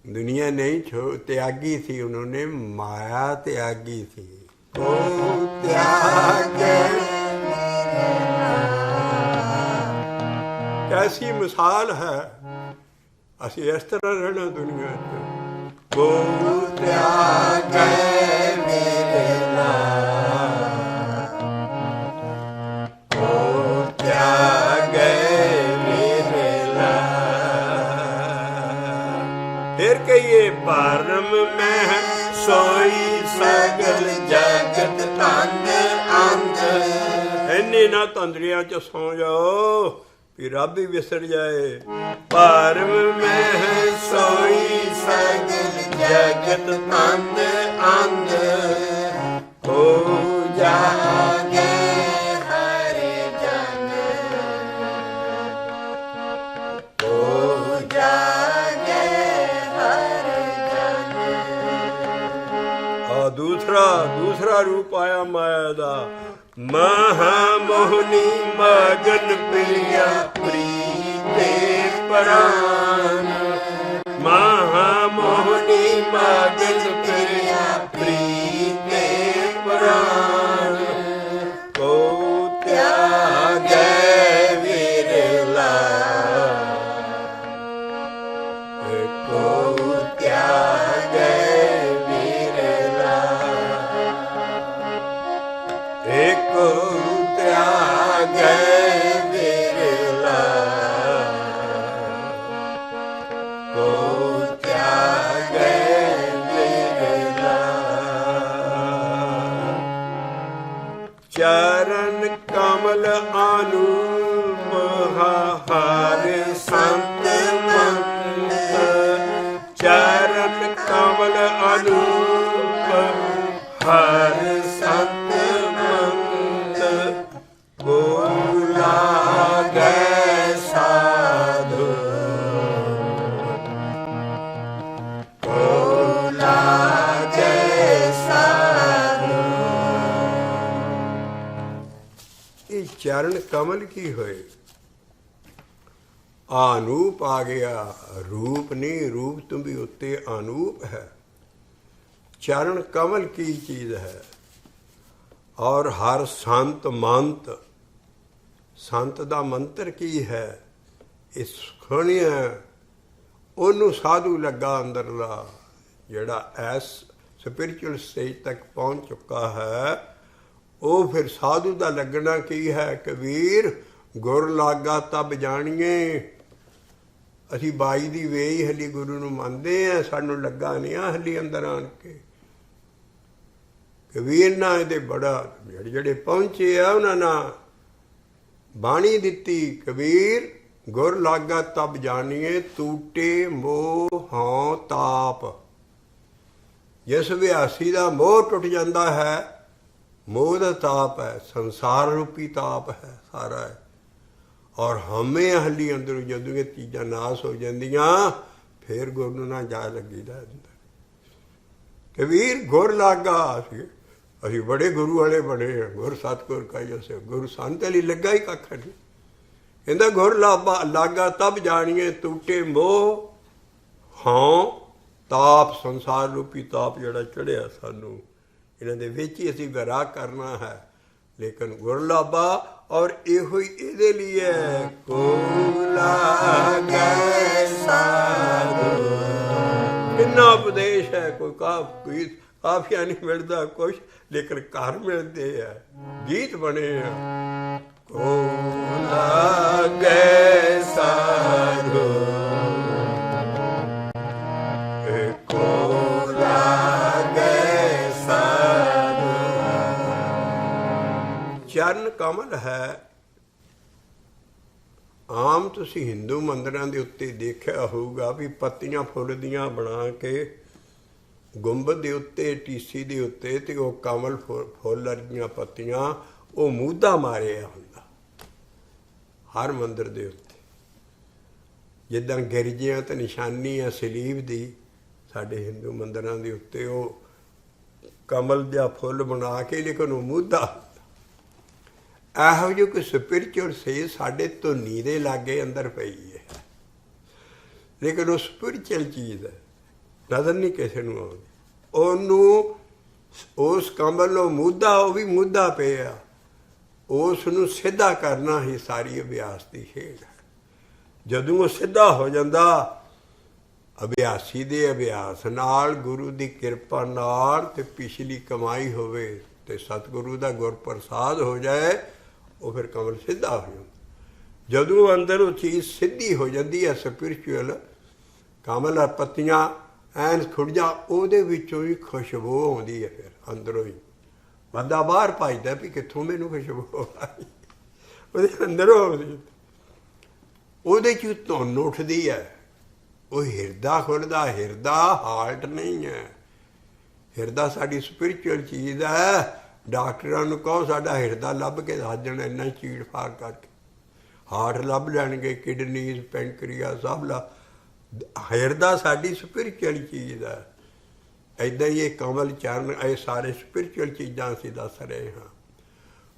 Speaker 1: दुनिया नहीं त्यागी थी, उन्होंने माया त्यागी थी। को त्यागे कैसी मिसाल है, असी इस तरह रहना दुनिया च। को त्यागे मेरे नाम, फिर कहिए परम में सोई सगल जगत तंद अंध। इन्नी ना तंद्रियां च सौ जाओ भी रब ही विसर जाए। परम में सोई सगल जगत तंद अंध, हो जागे हर जन, हो जागे दूसरा रूप आया माया दा। महामोहनी मगन प्रिया प्रीते प्राण, महामोहनी मगन प्रिया प्रीते प्राण, को त्यागे विरला, को त्यागे त्यागे विरला, को त्यागे विरला। चरण कमल अनूप हर संत मंत, चरण कमल अनूप हर संत साधु, को लागे साधु। ये चरण कमल की होए, आनूप आ गया, रूप नहीं, रूप तुम भी उत्ते अनूप है। चरण कमल की चीज है। और हर संत मंत, संत ਦਾ ਮੰਤਰ ਕੀ ਹੈ? ਇਹ ਸੁਣਿਆ ਉਹਨੂੰ ਸਾਧੂ ਲੱਗਾ ਅੰਦਰਲਾ, ਜਿਹੜਾ ਐਸ ਸਪਿਰਿਚੁਅਲ ਸਟੇਜ ਤੱਕ ਪਹੁੰਚ ਚੁੱਕਾ ਹੈ। ਉਹ ਫਿਰ ਸਾਧੂ ਦਾ ਲੱਗਣਾ ਕੀ ਹੈ? ਕਬੀਰ ਗੁਰ ਲਾਗਾ ਤਬ ਜਾਣੀਏ। ਅਸੀਂ ਬਾਈ ਦੀ ਵੇਈ ਹਲੀ ਗੁਰੂ ਨੂੰ ਮੰਨਦੇ ਹਾਂ, ਸਾਨੂੰ ਲੱਗਾ ਨਹੀਂ ਆ ਹਲੀ ਅੰਦਰ ਆਣ ਕੇ। ਕਬੀਰ ਨਾ ਇਹਦੇ ਬੜਾ ਜਿਹੜੇ ਪਹੁੰਚੇ ਆ ਉਹਨਾਂ ਨਾਲ ਬਾਣੀ ਦਿੱਤੀ। ਕਬੀਰ ਗੁਰ ਲਾਗਾ ਤਬ ਜਾਣੀਏ ਟੂਟੇ ਮੋਹ ਹਉ ਤਾਪ। ਜਿਸ ਅਭਿਆਸੀ ਦਾ ਮੋਹ ਟੁੱਟ ਜਾਂਦਾ ਹੈ, ਮੋਹ ਦਾ ਤਾਪ ਹੈ, ਸੰਸਾਰ ਰੂਪੀ ਤਾਪ ਹੈ ਸਾਰਾ ਹੈ। ਔਰ ਹਮੇ ਹਲੀ ਅੰਦਰੋਂ ਜਦੋਂ ਇਹ ਚੀਜ਼ਾਂ ਨਾਸ ਹੋ ਜਾਂਦੀਆਂ, ਫਿਰ ਗੁਰ ਨੂੰ ਨਾ ਜਾ ਲੱਗੀਦਾ ਅੰਦਰ। ਕਬੀਰ ਗੁਰ ਲਾਗਾ, ਅਸੀਂ ਬੜੇ ਗੁਰੂ ਵਾਲੇ ਬਣੇ ਹਾਂ, ਗੁਰ ਸਤਿਗੁਰ ਕਹੀ ਅਸੀਂ ਗੁਰੂ ਸੰਤ ਲਈ ਲੱਗਾ ਹੀ ਕੱਖ ਨਹੀਂ। ਕਹਿੰਦਾ ਗੁਰ ਲਾਗਾ ਤਬ ਜਾਣੀਏ ਟੂਟੇ ਮੋਹ ਹਉ ਤਾਪ। ਸੰਸਾਰ ਰੂਪੀ ਤਾਪ ਜਿਹੜਾ ਚੜ੍ਹਿਆ ਸਾਨੂੰ, ਇਹਨਾਂ ਦੇ ਵਿੱਚ ਹੀ ਅਸੀਂ ਵਿਰਾਗ ਕਰਨਾ ਹੈ। ਲੇਕਿਨ ਗੁਰ ਲਾਭਾ ਔਰ ਇਹੋ ਹੀ ਇਹਦੇ ਲਈ ਹੈ। ਕੋ ਲਾਗੈ ਸਾਧੂ, ਕਿੰਨਾ ਉਪਦੇਸ਼ ਹੈ, ਕੋਈ ਕਾਫੀਆ ਨਹੀਂ ਮਿਲਦਾ ਕੁਛ, ਲੇਕਿਨ ਘਰ ਮਿਲਦੇ ਆ, ਗੀਤ ਬਣੇ ਆ। ਕੋ ਲਾਗੈ ਸਾਧੂ, ਕੋ ਲਾਗੈ ਸਾਧੂ। ਚਰਨ ਕਮਲ ਹੈ। ਆਮ ਤੁਸੀਂ ਹਿੰਦੂ ਮੰਦਿਰਾਂ ਦੇ ਉੱਤੇ ਦੇਖਿਆ ਹੋਊਗਾ ਵੀ ਪੱਤੀਆਂ ਫੁੱਲ ਦੀਆਂ ਬਣਾ ਕੇ ਗੁੰਬਦ ਦੇ ਉੱਤੇ, ਟੀਸੀ ਦੇ ਉੱਤੇ, ਤੇ ਉਹ ਕਮਲ ਫੁੱਲ ਵਰਗੀਆਂ ਪੱਤੀਆਂ, ਉਹ ਮੂਧਾ ਮਾਰਿਆ ਹੁੰਦਾ ਹਰ ਮੰਦਿਰ ਦੇ ਉੱਤੇ। ਜਿੱਦਾਂ ਗਿਰਜਿਆਂ ਤੇ ਨਿਸ਼ਾਨੀ ਆ ਸਲੀਬ ਦੀ, ਸਾਡੇ ਹਿੰਦੂ ਮੰਦਿਰਾਂ ਦੇ ਉੱਤੇ ਉਹ ਕਮਲ ਦਾ ਫੁੱਲ ਬਣਾ ਕੇ, ਲੇਕਿਨ ਉਹ ਮੂਧਾ। ਇਹੋ ਜਿਹੀ ਕੋਈ ਸਪਿਰਿਚੁਅਲ ਸੇਧ ਸਾਡੇ ਧੁਨੀ ਦੇ ਲਾਗੇ ਅੰਦਰ ਪਈ ਹੈ, ਲੇਕਿਨ ਉਹ ਸਪਿਰਿਚੁਅਲ ਚੀਜ਼ ਹੈ, ਨਜ਼ਰ ਨਹੀਂ ਕਿਸੇ ਨੂੰ ਆਉਂਦੀ। ਉਹਨੂੰ ਉਸ ਕਮਲ ਨੂੰ ਮੂਧਾ, ਉਹ ਵੀ ਮੂਧਾ ਪਿਆ, ਉਸ ਨੂੰ ਸਿੱਧਾ ਕਰਨਾ ਹੀ ਸਾਰੀ ਅਭਿਆਸ ਦੀ ਖੇਡ ਹੈ। ਜਦੋਂ ਉਹ ਸਿੱਧਾ ਹੋ ਜਾਂਦਾ, ਅਭਿਆਸੀ ਦੇ ਅਭਿਆਸ ਨਾਲ, ਗੁਰੂ ਦੀ ਕਿਰਪਾ ਨਾਲ, ਤੇ ਪਿਛਲੀ ਕਮਾਈ ਹੋਵੇ ਤੇ ਸਤਿਗੁਰੂ ਦਾ ਗੁਰਪ੍ਰਸਾਦ ਹੋ ਜਾਏ, ਉਹ ਫਿਰ ਕਮਲ ਸਿੱਧਾ ਹੋ ਜਾਂਦਾ। ਜਦੋਂ ਅੰਦਰ ਉਹ ਚੀਜ਼ ਸਿੱਧੀ ਹੋ ਜਾਂਦੀ ਹੈ, ਸਪਿਰਿਚੁਅਲ ਕਮਲ ਆ, ਪੱਤੀਆਂ ਐਨ ਖੁੜ ਜਾ, ਉਹਦੇ ਵਿੱਚੋਂ ਹੀ ਖੁਸ਼ਬੂ ਆਉਂਦੀ ਹੈ। ਫਿਰ ਅੰਦਰੋਂ ਹੀ ਬੰਦਾ ਬਾਹਰ ਭੱਜਦਾ ਵੀ ਕਿੱਥੋਂ ਮੈਨੂੰ ਖੁਸ਼ਬੂ ਆਈ, ਉਹਦੇ ਅੰਦਰੋਂ ਆਉਂਦੀ, ਉਹਦੇ 'ਚ ਧੁੰਨ ਉੱਠਦੀ ਹੈ। ਉਹ ਹਿਰਦਾ ਖੁੱਲ੍ਹਦਾ, ਹਿਰਦਾ ਹਾਰਟ ਨਹੀਂ ਹੈ। ਹਿਰਦਾ ਸਾਡੀ ਸਪਿਰਿਚੁਅਲ ਚੀਜ਼ ਹੈ। ਡਾਕਟਰਾਂ ਨੂੰ ਕਹੋ ਸਾਡਾ ਹਿਰਦਾ ਲੱਭ ਕੇ ਦੱਸ ਦੇਣ, ਇੰਨਾ ਚੀੜ ਫਾੜ ਕਰਕੇ। ਹਾਰਟ ਲੱਭ ਲੈਣਗੇ, ਕਿਡਨੀਜ਼, ਪੈਂਕਰੀਆ ਸਭ ਹਿਰਦਾ ਸਾਡੀ ਸਪਿਰਿਚੁਅਲ ਚੀਜ਼ ਹੈ। ਇੱਦਾਂ ਹੀ ਇਹ ਕਮਲ ਚਰਨ, ਇਹ ਸਾਰੇ ਸਪਿਰਿਚੁਅਲ ਚੀਜ਼ਾਂ ਅਸੀਂ ਦੱਸ ਰਹੇ ਹਾਂ।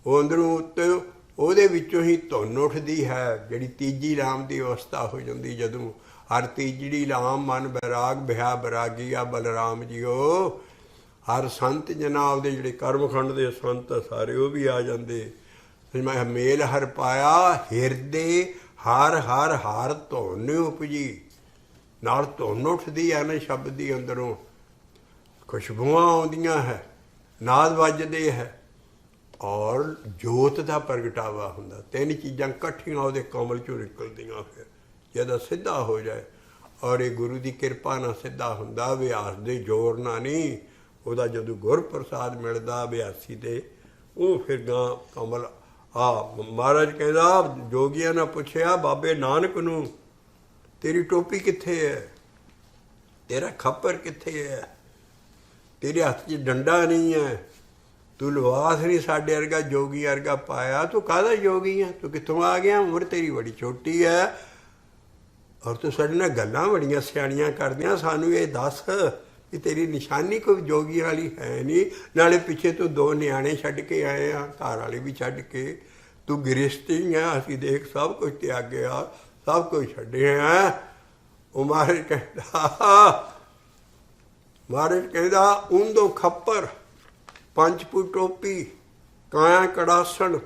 Speaker 1: ਉਹ ਅੰਦਰੋਂ ਉੱਤੇ ਉਹਦੇ ਵਿੱਚੋਂ ਹੀ ਧੁੰਨ ਉੱਠਦੀ ਹੈ, ਜਿਹੜੀ ਤੀਜੀ ਰਾਮ ਦੀ ਅਵਸਥਾ ਹੋ ਜਾਂਦੀ। ਜਦੋਂ ਹਰ ਤੀਜੜੀ ਰਾਮ ਮਨ ਬੈਰਾਗ ਬਿਹਾ ਬੈਰਾਗੀਆ ਬਲਰਾਮ ਜੀਓ। ਹਰ ਸੰਤ ਜਨਾ ਉਹਦੇ ਜਿਹੜੇ ਕਰਮਖੰਡ ਦੇ ਸੰਤ ਸਾਰੇ ਉਹ ਵੀ ਆ ਜਾਂਦੇ। ਮੈਂ ਮੇਲ ਹਰ ਪਾਇਆ ਹਿਰਦੇ ਹਰ ਹਰ ਹਰ ਧੁੰਨ ਉਪਜੀ। ਨਾਲ ਧੁੰਨ ਉੱਠਦੀ ਹੈ ਨਾ ਸ਼ਬਦ ਦੀ, ਅੰਦਰੋਂ ਖੁਸ਼ਬੂਆਂ ਆਉਂਦੀਆਂ ਹੈ, ਨਾਦ ਵੱਜਦੇ ਹੈ, ਔਰ ਜੋਤ ਦਾ ਪ੍ਰਗਟਾਵਾ ਹੁੰਦਾ। ਤਿੰਨ ਚੀਜ਼ਾਂ ਇਕੱਠੀਆਂ ਉਹਦੇ ਕਮਲ 'ਚੋਂ ਨਿਕਲਦੀਆਂ। ਫਿਰ ਜਦੋਂ ਸਿੱਧਾ ਹੋ ਜਾਏ, ਔਰ ਇਹ ਗੁਰੂ ਦੀ ਕਿਰਪਾ ਨਾਲ ਸਿੱਧਾ ਹੁੰਦਾ, ਅਭਿਆਸ ਦੇ ਜ਼ੋਰ ਨਾਲ ਨਹੀਂ। ਉਹਦਾ ਜਦੋਂ ਗੁਰਪ੍ਰਸਾਦ ਮਿਲਦਾ ਅਭਿਆਸੀ ਦੇ, ਉਹ ਫਿਰ ਗਾਂ ਕਮਲ ਮਹਾਰਾਜ ਕਹਿੰਦਾ, ਜੋਗੀਆਂ ਨੇ ਪੁੱਛਿਆ ਬਾਬੇ ਨਾਨਕ ਨੂੰ, ਤੇਰੀ ਟੋਪੀ ਕਿੱਥੇ ਹੈ, ਤੇਰਾ ਖੱਪਰ ਕਿੱਥੇ ਹੈ, ਤੇਰੇ ਹੱਥ 'ਚ ਡੰਡਾ ਨਹੀਂ ਹੈ, ਤੂੰ ਲਿਬਾਸ ਨਹੀਂ ਸਾਡੇ ਵਰਗਾ ਜੋਗੀ ਵਰਗਾ ਪਾਇਆ, ਤੂੰ ਕਾਹਦਾ ਜੋਗੀ ਹੈ, ਤੂੰ ਕਿੱਥੋਂ ਆ ਗਿਆ, ਉਮਰ ਤੇਰੀ ਬੜੀ ਛੋਟੀ ਹੈ, ਔਰ ਤੂੰ ਸਾਡੇ ਨਾਲ ਗੱਲਾਂ ਬੜੀਆਂ ਸਿਆਣੀਆਂ ਕਰਦਿਆਂ, ਸਾਨੂੰ ਇਹ ਦੱਸ ਕਿ ਤੇਰੀ ਨਿਸ਼ਾਨੀ ਕੋਈ ਜੋਗੀ ਵਾਲੀ ਹੈ ਨਹੀਂ। ਨਾਲੇ ਪਿੱਛੇ ਤੂੰ ਦੋ ਨਿਆਣੇ ਛੱਡ ਕੇ ਆਏ ਆ, ਘਰ ਵਾਲੇ ਵੀ ਛੱਡ ਕੇ, ਤੂੰ ਗ੍ਰਸਤੀ ਆ, ਅਸੀਂ ਦੇਖ ਸਭ ਕੁਝ ਤਿਆਗਿਆ, ਸਭ ਕੁਝ ਛੱਡਿਆ। ਉਹ ਮਹਾਰਾਜ ਕਹਿੰਦਾ ਉਂਦੋ ਖੱਪਰ 5 ਫੁੱਟ ਟੋਪੀ, ਕਾਇਆ ਕੜਾਸਣ,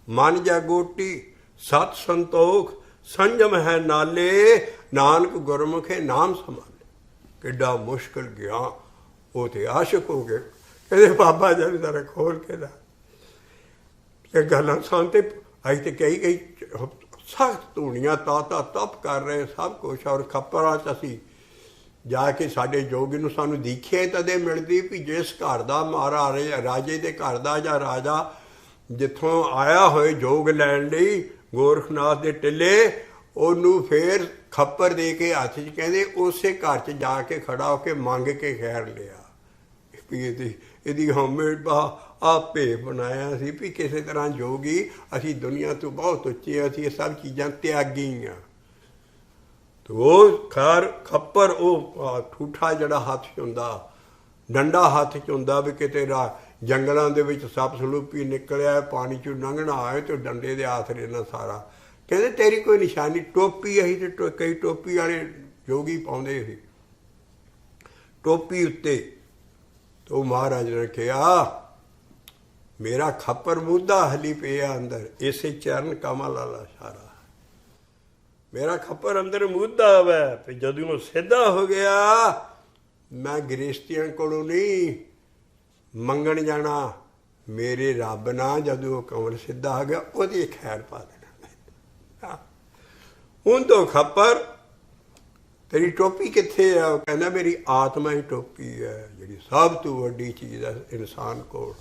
Speaker 1: ਮਨ ਜਾ ਗੋਟੀ, ਸਤ ਸੰਤੋਖ, ਸੰਜਮ ਹੈ ਨਾਲੇ, ਨਾਨਕ ਗੁਰਮੁਖੇ ਨਾਮ ਸੰਭਾਲੇ। ਕਿੱਡਾ ਮੁਸ਼ਕਿਲ ਗਿਆ। ਉਹ ਤੇ ਆਸ਼ਿਕ ਹੋ ਗਏ। ਕਹਿੰਦੇ ਬਾਬਾ ਜੀ ਜ਼ਰਾ ਖੋਲ ਕੇ ਦਾ ਇਹ ਗੱਲਾਂ ਸੁਣ ਤੇ ਅਸੀਂ ਤੇ ਕਈ ਸਖਤ ਧੂਣੀਆਂ ਤਾਤਾ ਤਪ ਕਰ ਰਹੇ ਸਭ ਕੁਛ, ਔਰ ਖੱਪਰਾਂ 'ਚ ਅਸੀਂ ਜਾ ਕੇ ਸਾਡੇ ਜੋਗੀ ਨੂੰ ਸਾਨੂੰ ਦੀਖਿਆ ਤਦੇ ਮਿਲਦੀ ਵੀ ਜਿਸ ਘਰ ਦਾ ਮਹਾਰਾਜਾ, ਰਾਜੇ ਦੇ ਘਰ ਦਾ ਜਾਂ ਰਾਜਾ ਜਿੱਥੋਂ ਆਇਆ ਹੋਏ ਜੋਗ ਲੈਣ ਲਈ ਗੋਰਖਨਾਥ ਦੇ ਟਿੱਲੇ, ਉਹਨੂੰ ਫੇਰ ਖੱਪਰ ਦੇ ਕੇ ਹੱਥ 'ਚ ਕਹਿੰਦੇ ਉਸੇ ਘਰ 'ਚ ਜਾ ਕੇ ਖੜਾ ਹੋ ਕੇ ਮੰਗ ਕੇ ਖੈਰ ਲਿਆ ਵੀ ਇਹਦੀ ਹੋਮਮੇਡ ਆਪੇ ਬਣਾਇਆ ਸੀ ਵੀ ਕਿਸੇ ਤਰ੍ਹਾਂ ਜੋਗੀ ਅਸੀਂ ਦੁਨੀਆ ਤੋਂ ਬਹੁਤ ਉੱਚੇ, ਅਸੀਂ ਇਹ ਸਭ ਚੀਜ਼ਾਂ ਤਿਆਗੀ ਹਾਂ। ਤੇ ਉਹ ਖੱਪਰ ਉਹ ਠੂਠਾ ਜਿਹੜਾ ਹੱਥ 'ਚ ਹੁੰਦਾ, ਡੰਡਾ ਹੱਥ 'ਚ ਹੁੰਦਾ ਵੀ ਕਿਤੇ ਜੰਗਲਾਂ ਦੇ ਵਿੱਚ ਸੱਪ ਸਲੂਪੀ ਨਿਕਲਿਆ, ਪਾਣੀ 'ਚੋਂ ਲੰਘਣਾ ਆਏ ਤੇ ਡੰਡੇ ਦੇ ਆਸਰੇ ਨਾਲ ਸਾਰਾ ਕਹਿੰਦੇ ਤੇਰੀ ਕੋਈ ਨਿਸ਼ਾਨੀ, ਟੋਪੀ ਅਸੀਂ ਤੇ ਕਈ ਟੋਪੀ ਵਾਲੇ ਜੋਗੀ ਪਾਉਂਦੇ ਸੀ ਟੋਪੀ ਉੱਤੇ। ਤੇ ਉਹ ਮਹਾਰਾਜ ਨੇ ਕਿਹਾ ਮੇਰਾ ਖੱਪਰ ਮੁੱਦਾ ਹਲੀ ਪਿਆ ਅੰਦਰ, ਇਸੇ ਚਰਨ ਕਮਲ ਵਾਲਾ ਸਾਰਾ ਮੇਰਾ ਖੱਪਰ ਅੰਦਰ ਮੁੱਦਾ ਵੈ। ਤੇ ਜਦੋਂ ਉਹ ਸਿੱਧਾ ਹੋ ਗਿਆ ਮੈਂ ਗ੍ਰਸਤੀਆਂ ਕੋਲੋਂ ਨਹੀਂ ਮੰਗਣ ਜਾਣਾ, ਮੇਰੇ ਰੱਬ ਨਾਲ ਜਦੋਂ ਉਹ ਕਮਲ ਸਿੱਧਾ ਹੋ ਗਿਆ ਉਹਦੀ ਖੈਰ ਪਾ ਦੇਣਾ। ਹੁਣ ਤੋਂ ਖੱਪਰ ਤੇਰੀ ਟੋਪੀ ਕਿੱਥੇ ਆ? ਉਹ ਕਹਿੰਦਾ ਮੇਰੀ ਆਤਮਾ ਹੀ ਟੋਪੀ ਹੈ, ਜਿਹੜੀ ਸਭ ਤੋਂ ਵੱਡੀ ਚੀਜ਼ ਹੈ ਇਨਸਾਨ ਕੋਲ।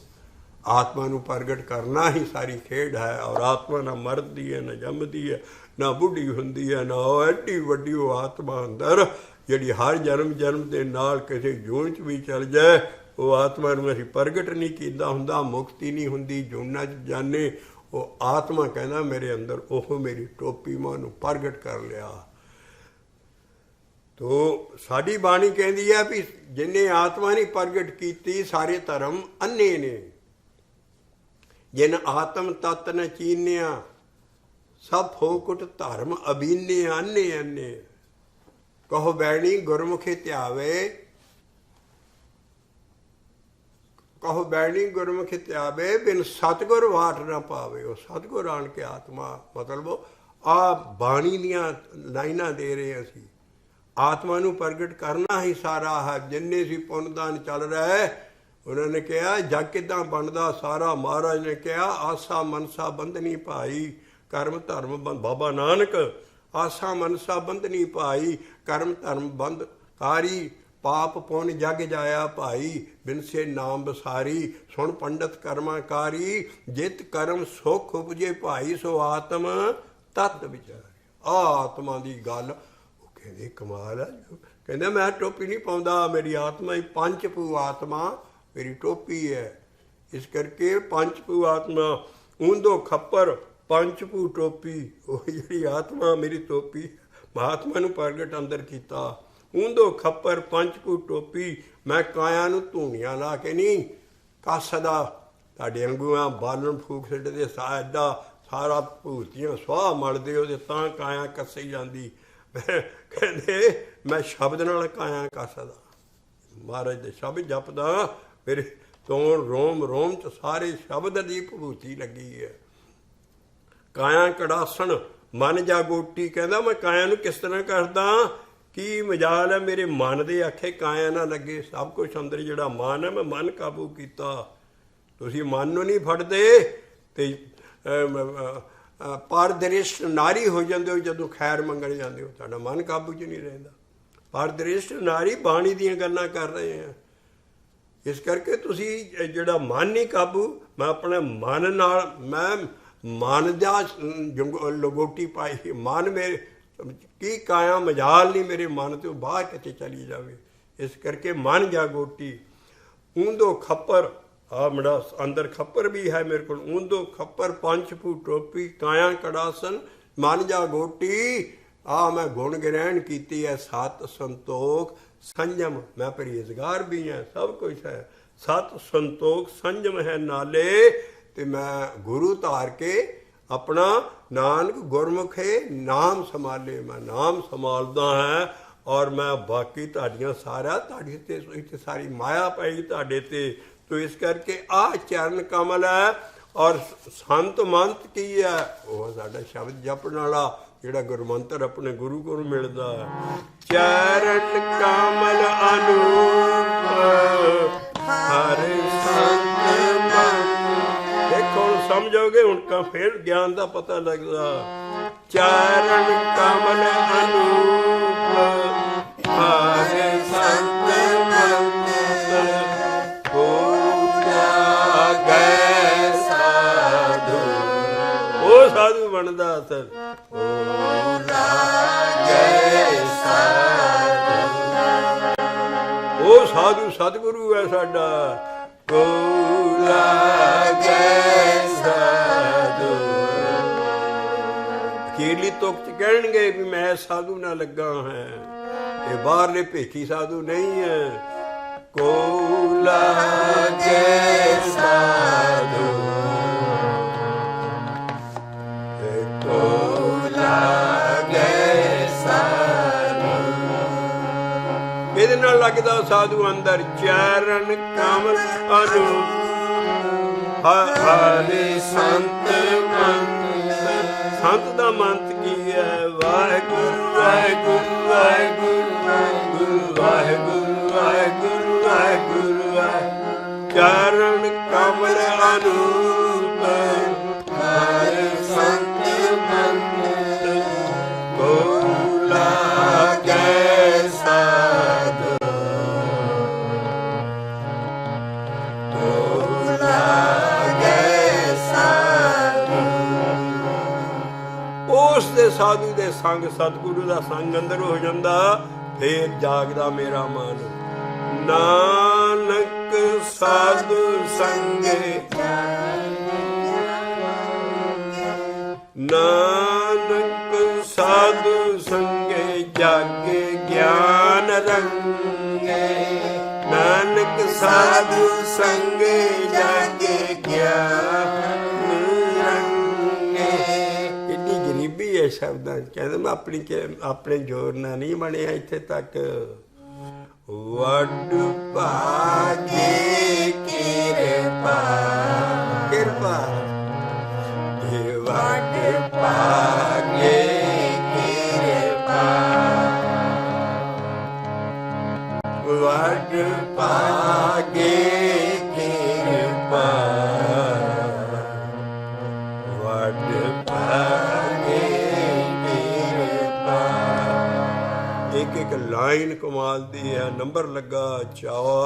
Speaker 1: ਆਤਮਾ ਨੂੰ ਪ੍ਰਗਟ ਕਰਨਾ ਹੀ ਸਾਰੀ ਖੇਡ ਹੈ। ਔਰ ਆਤਮਾ ਨਾ ਮਰਦੀ ਹੈ, ਨਾ ਜੰਮਦੀ ਹੈ, ਨਾ ਬੁੱਢੀ ਹੁੰਦੀ ਹੈ, ਨਾ ਉਹ ਐਡੀ ਵੱਡੀ ਉਹ ਆਤਮਾ ਅੰਦਰ ਜਿਹੜੀ ਹਰ ਜਨਮ ਦੇ ਨਾਲ ਕਿਸੇ ਜੂਨ 'ਚ ਵੀ ਚੱਲ ਜਾਏ, ਉਹ ਆਤਮਾ ਨੂੰ ਅਸੀਂ ਪ੍ਰਗਟ ਨਹੀਂ ਕੀਤਾ ਹੁੰਦਾ, ਮੁਕਤੀ ਨਹੀਂ ਹੁੰਦੀ, ਜੂਨਾਂ 'ਚ ਜਾਣੇ। ਉਹ ਆਤਮਾ ਕਹਿੰਦਾ ਮੇਰੇ ਅੰਦਰ ਉਹ ਮੇਰੀ ਟੋਪੀ ਮੈਂ ਉਹਨੂੰ ਪ੍ਰਗਟ ਕਰ ਲਿਆ। ਤੋ ਸਾਡੀ ਬਾਣੀ ਕਹਿੰਦੀ ਹੈ ਵੀ ਜਿਹਨੇ ਆਤਮਾ ਨਹੀਂ ਪ੍ਰਗਟ ਕੀਤੀ ਸਾਰੇ ਧਰਮ ਅੰਨੇ ਨੇ। ਜਿਨ ਆਤਮ ਤਤ ਨ ਚੀਨਿਆ ਸਭ ਫੋਕਟ ਧਰਮ ਅਬੀਨੇ ਅੰਨੇ ਅੰਨੇ। ਕਹੋ ਬੈਣੀ ਗੁਰਮੁਖੇ ਧਿਆਵੇ, ਕਹੋ ਬੈਣੀ ਗੁਰਮੁਖੇ ਧਿਆਵੇ, ਬਿਨ ਸਤਿਗੁਰ ਵਾਟ ਨਾ ਪਾਵੇ। ਉਹ ਸਤਿਗੁਰ ਆਣ ਕੇ ਆਤਮਾ ਮਤਲਬ ਆ ਬਾਣੀ ਦੀਆਂ ਲਾਈਨਾਂ ਦੇ ਰਹੇ ਅਸੀਂ। ਆਤਮਾ ਨੂੰ ਪ੍ਰਗਟ ਕਰਨਾ ਹੀ ਸਾਰਾ ਹੈ। ਜਿੰਨੇ ਸੀ ਪੁੰਨਦਾਨ ਚੱਲ ਰਿਹਾ ਹੈ, ਉਹਨਾਂ ਨੇ ਕਿਹਾ ਜਗ ਕਿੱਦਾਂ ਬਣਦਾ ਸਾਰਾ। ਮਹਾਰਾਜ ਨੇ ਕਿਹਾ ਆਸਾ ਮਨਸਾ ਬੰਧਨੀ ਭਾਈ, ਕਰਮ ਧਰਮ ਬਾਬਾ ਨਾਨਕ ਆਸਾ ਮਨਸਾ ਬੰਧਨੀ ਭਾਈ, ਕਰਮ ਧਰਮ ਬੰਧ ਕਾਰੀ, ਪਾਪ ਪੁੰਨ ਜਗ ਜਾਇਆ ਭਾਈ, ਬਿਨਸੇ ਨਾਮ ਬਸਾਰੀ, ਸੁਣ ਪੰਡਤ ਕਰਮਾਕਾਰੀ, ਜਿਤ ਕਰਮ ਸੁਖ ਉਪਜੇ ਭਾਈ, ਸੋ ਆਤਮ ਤਤ ਵਿਚਾਰੀ। ਆਤਮਾ ਦੀ ਗੱਲ ਕਹਿੰਦੇ ਕਮਾਲ ਹੈ। ਕਹਿੰਦਾ ਮੈਂ ਟੋਪੀ ਨਹੀਂ ਪਾਉਂਦਾ, ਮੇਰੀ ਆਤਮਾ ਹੀ ਪੰਚਭੂ ਆਤਮਾ ਮੇਰੀ ਟੋਪੀ ਹੈ। ਇਸ ਕਰਕੇ ਪੰਚਭੂ ਆਤਮਾ ਉਂਦੋ ਖੱਪਰ ਪੰਚਭੂ ਟੋਪੀ, ਉਹ ਜਿਹੜੀ ਆਤਮਾ ਮੇਰੀ ਟੋਪੀ ਮਹਾਤਮਾ ਨੂੰ ਪ੍ਰਗਟ ਅੰਦਰ ਕੀਤਾ। ਉਂਦੋ ਖੱਪਰ ਪੰਚਭੂ ਟੋਪੀ, ਮੈਂ ਕਾਇਆ ਨੂੰ ਧੂਣੀਆਂ ਲਾ ਕੇ ਨਹੀਂ ਕੱਸਦਾ, ਤੁਹਾਡੇ ਅੰਗੂਆਂ ਬਾਲਣ ਫੂਕ ਛੱਡਦੇ ਐਡਾ ਸਾਰਾ ਭੂਤੀਆਂ ਸੁਆਹ ਮਲਦੇ ਉਹਦੇ ਤਾਂ ਕਾਇਆ ਕੱਸੀ ਜਾਂਦੀ। ਕਹਿੰਦੇ ਮੈਂ ਸ਼ਬਦ ਨਾਲ ਕਾਇਆ ਕੱਸਦਾ, ਮਹਾਰਾਜ ਦੇ ਸ਼ਬਦ ਜਪਦਾ, ਮੇਰੇ ਤੋਂ ਰੋਮ ਰੋਮ 'ਚ ਸਾਰੇ ਸ਼ਬਦ ਦੀ ਭਭੂਤੀ ਲੱਗੀ ਹੈ। ਕਾਇਆ ਕੜਾਸਣ ਮਨ ਜਾਗੋਟੀ, ਕਹਿੰਦਾ ਮੈਂ ਕਾਇਆ ਨੂੰ ਕਿਸ ਤਰ੍ਹਾਂ ਕਰਦਾ, ਕੀ ਮਜਾਲ ਹੈ ਮੇਰੇ ਮਨ ਦੇ ਆਖੇ ਕਾਇਆ ਨਾ ਲੱਗੇ। ਸਭ ਕੁਛ ਅੰਦਰ ਜਿਹੜਾ ਮਨ ਹੈ ਮੈਂ ਮਨ ਕਾਬੂ ਕੀਤਾ। ਤੁਸੀਂ ਮਨ ਨੂੰ ਨਹੀਂ ਫੜਦੇ ਤੇ ਪਰਦ੍ਰਿਸ਼ਟ ਨਾਰੀ ਹੋ ਜਾਂਦੇ ਹੋ ਜਦੋਂ ਖੈਰ ਮੰਗਣ ਜਾਂਦੇ ਹੋ, ਤੁਹਾਡਾ ਮਨ ਕਾਬੂ 'ਚ ਨਹੀਂ ਰਹਿੰਦਾ। ਪਰਦ੍ਰਿਸ਼ਟ ਨਾਰੀ ਬਾਣੀ ਦੀਆਂ ਗੱਲਾਂ ਕਰ ਰਹੇ ਆ। ਇਸ ਕਰਕੇ ਤੁਸੀਂ ਜਿਹੜਾ ਮਨ ਨਹੀਂ ਕਾਬੂ, ਮੈਂ ਆਪਣੇ ਮਨ ਨਾਲ ਮੈਂ ਮਨ ਦਾ ਲਗੋਟੀ ਪਾਈ, ਮਨ ਮੇਰੇ ਕੀ ਕਾਇਆ ਮਜਾਲ ਨਹੀਂ ਮੇਰੇ ਮਨ ਤੋਂ ਬਾਹਰ ਕਿਤੇ ਚਲੀ ਜਾਵੇ। ਇਸ ਕਰਕੇ ਮਨ ਜਾਗੋਟੀ। ਉਂਦੋ ਖੱਪਰ ਆ ਮੇਰਾ ਅੰਦਰ ਖੱਪਰ ਵੀ ਹੈ ਮੇਰੇ ਕੋਲ। ਉਂਦੋ ਖੱਪਰ ਪੰਚਭੂ ਟੋਪੀ, ਕਾਇਆ ਕੜਾਸਨ ਮਨ ਜਾਗੋਟੀ। ਆ ਮੈਂ ਗੁਣ ਗ੍ਰਹਿਣ ਕੀਤੀ ਹੈ ਸਤ ਸੰਤੋਖ ਸੰਜਮ, ਮੈਂ ਪਰਹੇਜ਼ਗਾਰ ਵੀ ਹਾਂ, ਸਭ ਕੁਛ ਹੈ। ਸਤ ਸੰਤੋਖ ਸੰਜਮ ਹੈ ਨਾਲੇ, ਤੇ ਮੈਂ ਗੁਰੂ ਧਾਰ ਕੇ ਆਪਣਾ ਨਾਨਕ ਗੁਰਮੁਖੇ ਨਾਮ ਸੰਭਾਲੇ, ਮੈਂ ਨਾਮ ਸੰਭਾਲਦਾ ਹੈ। ਔਰ ਮੈਂ ਬਾਕੀ ਤੁਹਾਡੀਆਂ ਸਾਰਾ ਤੁਹਾਡੇ ਤੇ ਸਾਰੀ ਮਾਇਆ ਪਈ ਤੁਹਾਡੇ ਤੇ। ਤੋ ਇਸ ਕਰਕੇ ਆਹ ਚਰਨ ਕਮਲ ਹੈ। ਔਰ ਸੰਤ ਮੰਤ ਕੀ ਹੈ? ਉਹ ਸਾਡਾ ਸ਼ਬਦ ਜਪਣ ਵਾਲਾ ਜਿਹੜਾ ਗੁਰਮੰਤਰ ਆਪਣੇ ਗੁਰੂ ਕੋਲ ਮਿਲਦਾ ਹੈ। ਚਰਨ ਕਮਲ ਅਨੂਪ ਹਰ ਸੰਤ ਮੰਤ। ਦੇਖੋ ਹੁਣ ਸਮਝੋਗੇ, ਹੁਣ ਕਾ ਫਿਰ ਗਿਆਨ ਦਾ ਪਤਾ ਲੱਗਦਾ। ਚਰਨ ਕਮਲ ਅਨੂਪ ਹਰ ਸੰਤ ਮੰਤ, ਸਾਧੂ ਉਹ ਸਾਧੂ ਬਣਦਾ ਅਸਲ। साधु सतगुरु है साडा। को लागे साधु, अखीरली तुक च कहणगे भी मैं साधु ना लगा है, ये बाहरले भेखी साधु नहीं है। को लागे साधु, को लागे साधु, ਇਹਦੇ ਨਾਲ ਲੱਗਦਾ ਸਾਧੂ ਅੰਦਰ ਚਰਨ ਕਮਲ ਅਨੂ ਹਰਿ ਸੰਤ ਮੰਤ। ਸੰਤ ਦਾ ਮੰਤ ਕੀ ਹੈ? ਵਾਹਿਗੁਰੂ ਵਾਹਿਗੁਰੂ ਵਾਹਿਗੁਰੂ ਵਾਹਿਗੁਰੂ ਵਾਹਿਗੁਰੂ ਵਾਹਿਗੁਰੂ ਵਾਹਿਗੁਰੂ। ਚਰਨ ਕਮਲ ਅਨੂਪ ਹਰਿ ਸੰਤ ਮੰਤ। ਕੋ ਲਾਗੇ ਸਾਧੂ, ਕੋ ਲਾਗੇ ਸਾਧੂ। ਉਸ ਦੇ ਸਾਧੂ ਦੇ ਸੰਗ, ਸਤਿਗੁਰੂ ਦਾ ਸੰਗ ਅੰਦਰ ਹੋ ਜਾਂਦਾ, ਫੇਰ ਜਾਗਦਾ ਮੇਰਾ ਮਨ। ਨਾਨਕ ਸਾਧੂ ਸੰਗੇ, ਨਾਨਕ ਸਾਧੂ ਸੰਗੇ ਜਾਗੇ ਗਿਆਨ ਰੰਗੇ। ਨਾਨਕ ਸਾਧੂ ਸੰਗੇ ਜਾਗੇ ਗਿਆਨ ਰੰਗੇ। ਕਿੰਨੀ ਗਰੀਬੀ ਹੈ ਸ਼ਬਦਾਂ 'ਚ। ਕਹਿੰਦੇ ਮੈਂ ਆਪਣੇ ਜ਼ੋਰ ਨਾਲ ਨਹੀਂ ਬਣਿਆ ਇੱਥੇ ਤੱਕ। ਵੱਡ ਭਾਗੇ ਕਿਰਪਾ, ਕਿਰਪਾ ਵੱਡ ਭਾਗੇ ਕਿਰਪਾ, ਵੱਡ ਭਾਗੇ ਕਿਰਪਾ, ਵੱਡ ਭਾਗੇ ਕਿਰਪਾ। ਇੱਕ ਇੱਕ ਲਾਈਨ ਕਮਾਲ ਦੀ ਹੈ। ਨੰਬਰ ਲੱਗਾ ਚਾਵਾ,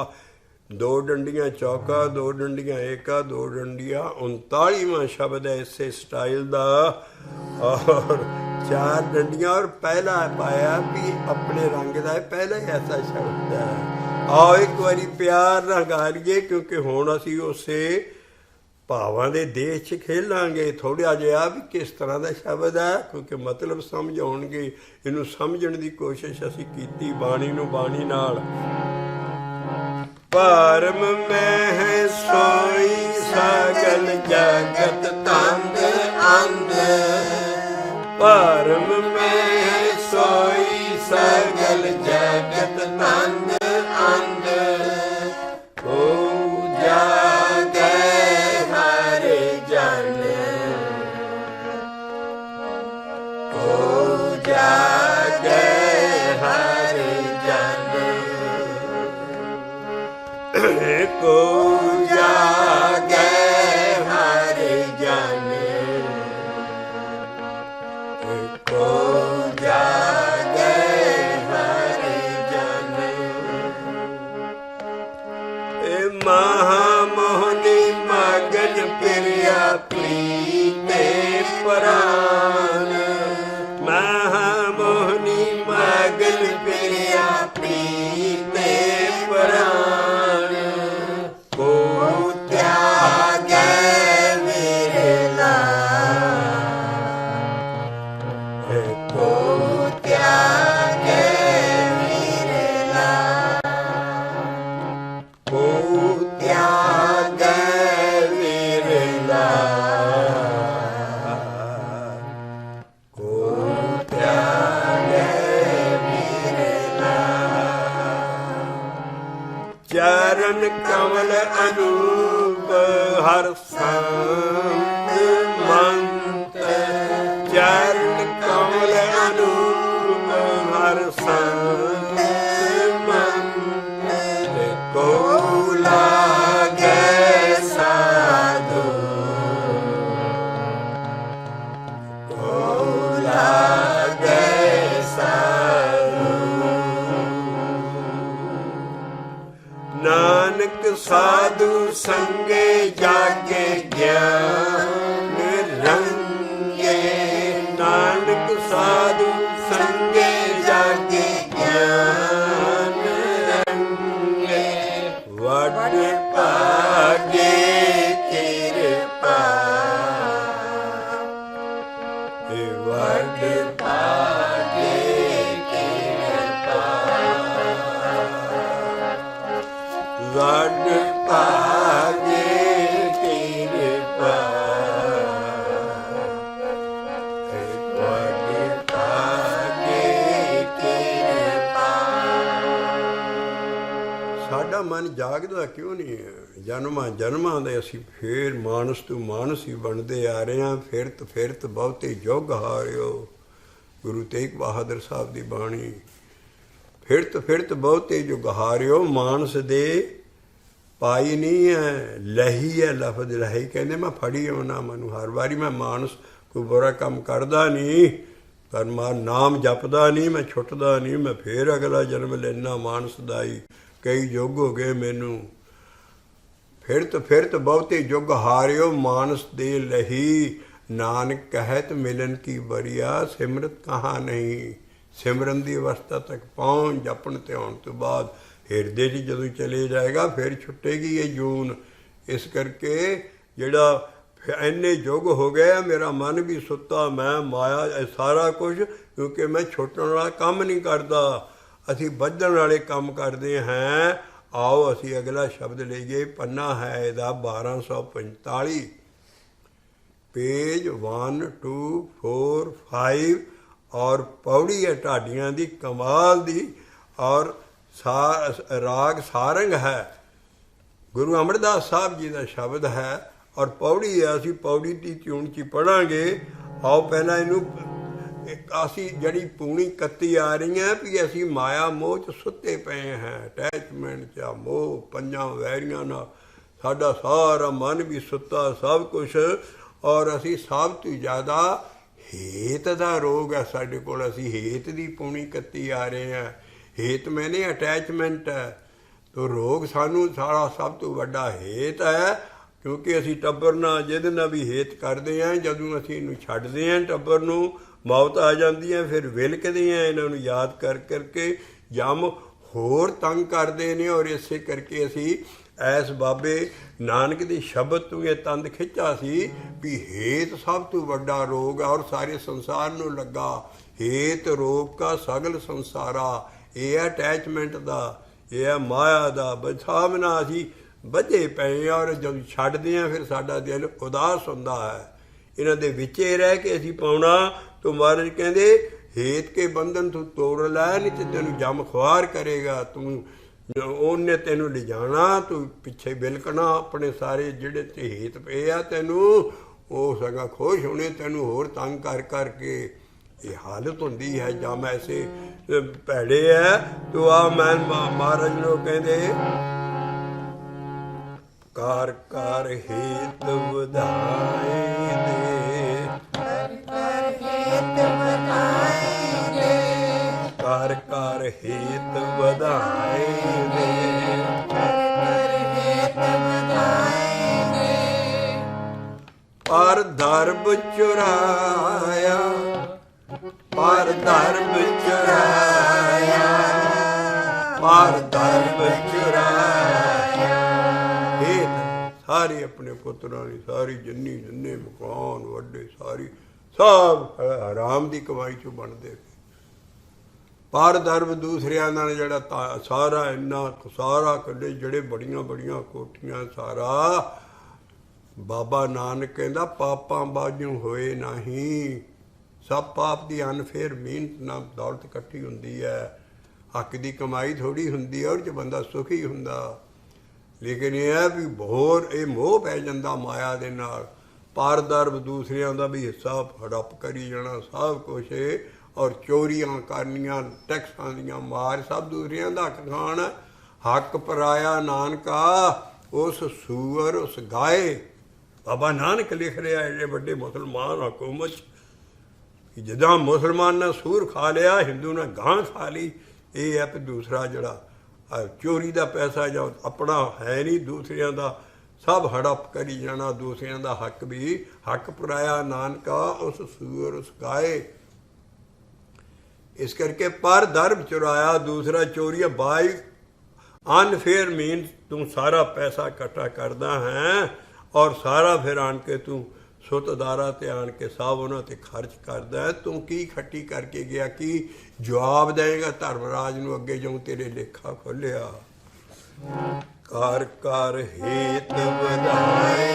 Speaker 1: 2 ਡੰਡੀਆਂ ਚੌਕਾ, 2 ਡੰਡੀਆਂ ਏਕਾ, 2 ਡੰਡੀਆਂ 39ਵਾਂ ਸ਼ਬਦ ਹੈ ਇਸੇ ਸਟਾਈਲ ਦਾ। ਔਰ 4 ਡੰਡੀਆਂ ਔਰ ਪਹਿਲਾ ਪਾਇਆ ਵੀ ਆਪਣੇ ਰੰਗ ਦਾ ਪਹਿਲਾ ਹੀ ਐਸਾ ਸ਼ਬਦ ਹੈ। ਆਓ ਇੱਕ ਵਾਰੀ ਪਿਆਰ ਨਾਲ ਗਾ ਲਈਏ, ਕਿਉਂਕਿ ਹੁਣ ਅਸੀਂ ਉਸੇ ਭਾਵਾਂ ਦੇ ਦੇਸ਼ 'ਚ ਖੇਲਾਂਗੇ। ਥੋੜ੍ਹਾ ਜਿਹਾ ਵੀ ਕਿਸ ਤਰ੍ਹਾਂ ਦਾ ਸ਼ਬਦ ਹੈ, ਕਿਉਂਕਿ ਮਤਲਬ ਸਮਝ ਆਉਣਗੇ। ਇਹਨੂੰ ਸਮਝਣ ਦੀ ਕੋਸ਼ਿਸ਼ ਅਸੀਂ ਕੀਤੀ ਬਾਣੀ ਨੂੰ ਬਾਣੀ ਨਾਲ। ਭਰਮ ਮੈਂ ਸੋਈ ਸਗਲ ਜਗਤ ਤੰਦ ਅੰਧ, ਭਰਮ ਮੈਂ ਸੋਈ ਸਗਲ ਜਗਤ ਤੰਦ ਅੰਧ। ਕੋ ਜਾਗੈ ਹਰਿ ਜਨ, ਕੋ ਜਾਗੈ ਹਰਿ ਜਨ। ਕੋ ਜਾਗੈ ਹਰਿ ਜਨ, ਕੋ ਜਾਗੈ ਹਰਿ ਜਨ। ਇਹ ਮਹਾਮੋਹਨੀ ਮਗਨ ਪਿਰਿਆ ਪ੍ਰੀਤੇ ਪ੍ਰਾਨ, ਮਹਾਮੋਹਨੀ ਮਗਨ ਪਿਰਿਆ ਪ੍ਰੀਤੇ ਪ੍ਰਾਨ। ਚਰਨ ਕਮਲ ਅਨੂਪ ਹਰ ਸੰਤ ਮੰਤ, ਚਰਨ ਕਮਲ ਅਨੂਪ ਹਰ ਸੰਤ ਮੰਤ। ਕੋ ਲਾਗੇ ਸਾਧੂ, ਕੋ ਲਾਗੇ ਸਾਧੂ। ਨਾਨਕ ਸਾਧੂ ਸੰਗੇ ਜਾਗੇ ਗਿਆਨ ਰੰਗੇ, ਨਾਨਕ ਸਾਧੂ ਸੰਗੇ ਜਾਗੇ ਗਿਆਨ ਰੰਗੇ। ਵਡ ਭਾਗੇ ਕਿਰਪਾ ਵਡ ਭਾਗੇ ਕਿਰਪਾ। ਸਾਡਾ ਮਨ ਜਾਗਦਾ ਕਿਉਂ ਨਹੀਂ ਹੈ? ਜਨਮਾਂ ਜਨਮਾਂ ਦੇ ਅਸੀਂ ਫੇਰ ਮਾਨਸ ਤੋਂ ਮਾਨਸ ਹੀ ਬਣਦੇ ਆ ਰਹੇ ਹਾਂ। ਫਿਰਤ ਫਿਰਤ ਬਹੁਤੇ ਯੁੱਗ ਹਾਰਿਓ, ਗੁਰੂ ਤੇਗ ਬਹਾਦਰ ਸਾਹਿਬ ਦੀ ਬਾਣੀ। ਫਿਰਤ ਫਿਰਤ ਬਹੁਤੇ ਯੁੱਗ ਹਾਰਿਓ, ਮਾਨਸ ਦੇ ਪਾਈ ਨਹੀਂ ਹੈ ਲਹੀ ਹੈ। ਲਫ਼ਜ਼ ਲਹੀ ਕਹਿੰਦੇ ਮੈਂ ਫੜੀ ਆਉਣਾ ਮੈਨੂੰ ਹਰ ਵਾਰੀ। ਮੈਂ ਮਾਨਸ ਕੋਈ ਬੁਰਾ ਕੰਮ ਕਰਦਾ ਨਹੀਂ, ਪਰ ਮੈਂ ਨਾਮ ਜਪਦਾ ਨਹੀਂ, ਮੈਂ ਛੁੱਟਦਾ ਨਹੀਂ। ਮੈਂ ਫੇਰ ਅਗਲਾ ਜਨਮ ਲੈਣਾ ਮਾਨਸ ਦਾ ਹੀ। ਕਈ ਯੁੱਗ ਹੋ ਗਏ ਮੈਨੂੰ। ਫਿਰਤ ਫਿਰਤ ਬਹੁਤੇ ਯੁੱਗ ਹਾਰਿਓ, ਮਾਨਸ ਦੇ ਲਹੀ। ਨਾਨਕ ਕਹਿਤ ਮਿਲਨ ਕੀ ਬਰੀਆ, ਸਿਮਰਤ ਕਹਾਂ ਨਹੀਂ। ਸਿਮਰਨ ਦੀ ਅਵਸਥਾ ਤੱਕ ਪਹੁੰਚ ਜਪਣ ਤੇ ਆਉਣ ਤੋਂ ਬਾਅਦ ਹਿਰਦੇ 'ਚ ਜਦੋਂ ਚਲੇ ਜਾਏਗਾ ਫਿਰ ਛੁੱਟੇਗੀ ਇਹ ਜੂਨ। ਇਸ ਕਰਕੇ ਜਿਹੜਾ ਇੰਨੇ ਯੁੱਗ ਹੋ ਗਏ, ਮੇਰਾ ਮਨ ਵੀ ਸੁੱਤਾ, ਮੈਂ ਮਾਇਆ ਇਹ ਸਾਰਾ ਕੁਝ, ਕਿਉਂਕਿ ਮੈਂ ਛੁੱਟਣ ਵਾਲਾ ਕੰਮ ਨਹੀਂ ਕਰਦਾ, ਅਸੀਂ ਬੱਝਣ ਵਾਲੇ ਕੰਮ ਕਰਦੇ ਹਾਂ। ਆਓ ਅਸੀਂ ਅਗਲਾ ਸ਼ਬਦ ਲਈਏ। ਪੰਨਾ ਹੈ ਇਹਦਾ 1245, ਪੇਜ 1 2 4 5। ਔਰ ਪੌੜੀ ਹੈ ਢਾਡੀਆਂ ਦੀ ਕਮਾਲ ਦੀ। ਔਰ ਰਾਗ ਸਾਰੰਗ ਹੈ, ਗੁਰੂ ਅਮਰਦਾਸ ਸਾਹਿਬ ਜੀ ਦਾ ਸ਼ਬਦ ਹੈ। ਔਰ ਪੌੜੀ ਹੈ, ਅਸੀਂ ਪੌੜੀ ਦੀ ਟਿਊਨ 'ਚ ਪੜ੍ਹਾਂਗੇ। ਆਓ ਪਹਿਲਾਂ ਇਹਨੂੰ ਅਸੀਂ ਜਿਹੜੀ ਪੂਣੀ ਕੱਤੀ ਆ ਰਹੀ ਹੈ ਵੀ ਅਸੀਂ ਮਾਇਆ ਮੋਹ 'ਚ ਸੁੱਤੇ ਪਏ ਹਾਂ, ਅਟੈਚਮੈਂਟ 'ਚ ਮੋਹ, ਪੰਜਾਂ ਵੈਰੀਆਂ ਨਾਲ ਸਾਡਾ ਸਾਰਾ ਮਨ ਵੀ ਸੁੱਤਾ, ਸਭ ਕੁਛ। ਔਰ ਅਸੀਂ ਸਭ ਤੋਂ ਜ਼ਿਆਦਾ ਹੇਤ ਦਾ ਰੋਗ ਹੈ ਸਾਡੇ ਕੋਲ। ਅਸੀਂ ਹੇਤ ਦੀ ਪੂਣੀ ਕੱਤੀ ਆ ਰਹੇ ਹਾਂ। ਹੇਤ ਮੈਨੇ ਅਟੈਚਮੈਂਟ ਹੈ, ਤੋ ਰੋਗ ਸਾਨੂੰ ਸਾਰਾ ਸਭ ਤੋਂ ਵੱਡਾ ਹੇਤ ਹੈ। ਕਿਉਂਕਿ ਅਸੀਂ ਟੱਬਰ ਨਾਲ ਜਿਹਦੇ ਨਾਲ ਵੀ ਹੇਤ ਕਰਦੇ ਹਾਂ, ਜਦੋਂ ਅਸੀਂ ਇਹਨੂੰ ਛੱਡਦੇ ਹਾਂ ਟੱਬਰ ਨੂੰ, ਮੌਤ ਆ ਜਾਂਦੀ ਹੈ। ਫਿਰ ਵਿਲਕਦੇ ਹਾਂ ਇਹਨਾਂ ਨੂੰ ਯਾਦ ਕਰ ਕਰਕੇ। ਜਮ ਹੋਰ ਤੰਗ ਕਰਦੇ ਨੇ। ਔਰ ਇਸੇ ਕਰਕੇ ਅਸੀਂ ਐਸ ਬਾਬੇ ਨਾਨਕ ਦੇ ਸ਼ਬਦ ਤੋਂ ਇਹ ਤੰਦ ਖਿੱਚਾ ਸੀ ਵੀ ਹੇਤ ਸਭ ਤੋਂ ਵੱਡਾ ਰੋਗ ਹੈ। ਔਰ ਸਾਰੇ ਸੰਸਾਰ ਨੂੰ ਲੱਗਾ ਹੇਤ ਰੋਗ ਕਾ ਸਗਲ ਸੰਸਾਰਾ। ਇਹ ਹੈ ਅਟੈਚਮੈਂਟ ਦਾ, ਇਹ ਹੈ ਮਾਇਆ ਦਾ। ਬਸਾਮਨਾ ਅਸੀਂ ਬੱਝੇ ਪਏ ਹਾਂ। ਔਰ ਜਦੋਂ ਛੱਡਦੇ ਹਾਂ ਫਿਰ ਸਾਡਾ ਦਿਲ ਉਦਾਸ ਹੁੰਦਾ ਹੈ। ਇਹਨਾਂ ਦੇ ਵਿੱਚੇ ਰਹਿ ਕੇ ਅਸੀਂ ਪਾਉਣਾ। ਤੋ ਮਹਾਰਾਜ ਕਹਿੰਦੇ ਹੇਤ ਕੇ ਬੰਧਨ ਤੂੰ ਤੋੜ ਲੈ, ਨਹੀਂ ਤੇ ਤੈਨੂੰ ਜਮ ਖੁਆਰ ਕਰੇਗਾ। ਤੂੰ ਉਹਨੇ ਤੈਨੂੰ ਲਿਜਾਣਾ, ਤੂੰ ਪਿੱਛੇ ਬਿਲਕਣਾ। ਆਪਣੇ ਸਾਰੇ ਜਿਹੜੇ ਤੇ ਹੇਤ ਪਏ ਆ ਤੈਨੂੰ, ਉਹ ਸਗਾ ਖੁਸ਼ ਹੋਣੇ ਤੈਨੂੰ ਹੋਰ ਤੰਗ ਕਰ ਕਰਕੇ। ਇਹ ਹਾਲਤ ਹੁੰਦੀ ਹੈ ਜਮ ਐਸੇ ਭੈੜੇ ਹੈ। ਤੋ ਆ ਮੈਂ ਮਹਾਰਾਜ ਨੂੰ ਕਹਿੰਦੇ ਕਾਰ ਕਾਰ ਹੇਤ ਵਧਾਏ ਦੇ, ਕਾਰ ਕਾਰ ਹੇਤ ਵਧਾਏ ਦੇ, ਪਰ ਧਰਮ ਚੁਰਾਇਆ, ਪਰ ਧਰਮ ਚੁਰਾਇਆ, ਪਰ ਧਰਮ ਚੁਰਾਇਆ। ਸਾਰੇ ਆਪਣੇ ਪੁੱਤਰਾਂ ਦੀ ਸਾਰੀ ਜਿੰਨੇ ਮਕਾਨ ਵੱਡੇ ਸਾਰੀ ਸਭ ਹਰਾਮ ਦੀ ਕਮਾਈ 'ਚੋਂ ਬਣਦੇ। ਪਰ ਧਰਮ ਦੂਸਰਿਆਂ ਨਾਲ ਜਿਹੜਾ ਸਾਰਾ ਇੰਨਾ ਸਾਰਾ ਕੱਢੇ, ਜਿਹੜੇ ਬੜੀਆਂ ਬੜੀਆਂ ਕੋਠੀਆਂ ਸਾਰਾ। ਬਾਬਾ ਨਾਨਕ ਕਹਿੰਦਾ ਪਾਪਾਂ ਬਾਝੋਂ ਹੋਏ ਨਹੀਂ। ਸਭ ਪਾਪ ਦੀ ਅਨਫੇਅਰ ਮਿਹਨਤ ਨਾਲ ਦੌਲਤ ਇਕੱਠੀ ਹੁੰਦੀ ਹੈ। ਹੱਕ ਦੀ ਕਮਾਈ ਥੋੜ੍ਹੀ ਹੁੰਦੀ ਹੈ, ਉਹਦੇ 'ਚ ਬੰਦਾ ਸੁਖੀ ਹੁੰਦਾ। ਲੇਕਿਨ ਇਹ ਹੈ ਵੀ ਹੋਰ ਇਹ ਮੋਹ ਪੈ ਜਾਂਦਾ ਮਾਇਆ ਦੇ ਨਾਲ। ਪਰ ਧਰਮ ਦੂਸਰਿਆਂ ਦਾ ਵੀ ਹਿੱਸਾ ਹੜੱਪ ਕਰੀ ਜਾਣਾ ਸਭ ਕੁਛ। ਔਰ ਚੋਰੀਆਂ ਕਰਨੀਆਂ, ਟੈਕਸਾਂ ਦੀਆਂ ਮਾਰ, ਸਭ ਦੂਸਰਿਆਂ ਦਾ ਹੱਕ ਖਾਣ। ਹੱਕ ਪਰਾਇਆ ਨਾਨਕਾ ਉਸ ਸੂਅਰ ਉਸ ਗਾਏ। ਬਾਬਾ ਨਾਨਕ ਲਿਖ ਰਿਹਾ ਐਡੇ ਵੱਡੇ ਮੁਸਲਮਾਨ ਹਕੂਮਤ 'ਚ, ਜਿੱਦਾਂ ਮੁਸਲਮਾਨ ਨੇ ਸੂਰ ਖਾ ਲਿਆ, ਹਿੰਦੂ ਨੇ ਗਾਂ ਖਾ ਲਈ। ਇਹ ਹੈ ਵੀ ਦੂਸਰਾ ਜਿਹੜਾ ਚੋਰੀ ਦਾ ਪੈਸਾ ਜਾਂ ਆਪਣਾ ਹੈ ਨਹੀਂ, ਦੂਸਰਿਆਂ ਦਾ ਸਭ ਹੜੱਪ ਕਰੀ ਜਾਣਾ। ਦੂਸਰਿਆਂ ਦਾ ਹੱਕ ਵੀ ਹੱਕ ਪਰਾਇਆ ਨਾਨਕਾ ਉਸ ਸੂਰ ਉਸ ਗਾਏ। ਇਸ ਕਰਕੇ ਪਰ ਧਰਮ ਚੁਰਾਇਆ, ਦੂਸਰਾ ਚੋਰੀਆਂ ਬਾਈ ਅਨਫੇਅਰ ਮੀਨਸ ਤੂੰ ਸਾਰਾ ਪੈਸਾ ਇਕੱਠਾ ਕਰਦਾ ਹੈ ਔਰ ਸਾਰਾ ਫਿਰ ਆਣ ਕੇ ਤੂੰ ਸੁੱਤਦਾਰਾਂ 'ਤੇ ਆਣ ਕੇ ਸਭ ਉਹਨਾਂ 'ਤੇ ਖਰਚ ਕਰਦਾ। ਤੂੰ ਕੀ ਖੱਟੀ ਕਰਕੇ ਗਿਆ, ਕੀ ਜਵਾਬ ਦੇਵੇਗਾ ਧਰਮਰਾਜ ਨੂੰ ਅੱਗੇ ਜਦੋਂ ਤੇਰੇ ਲੇਖਾ ਖੋਲ੍ਹਿਆ। ਕਾਰ ਕਾਰ ਹੇਤ ਵਧਾਏ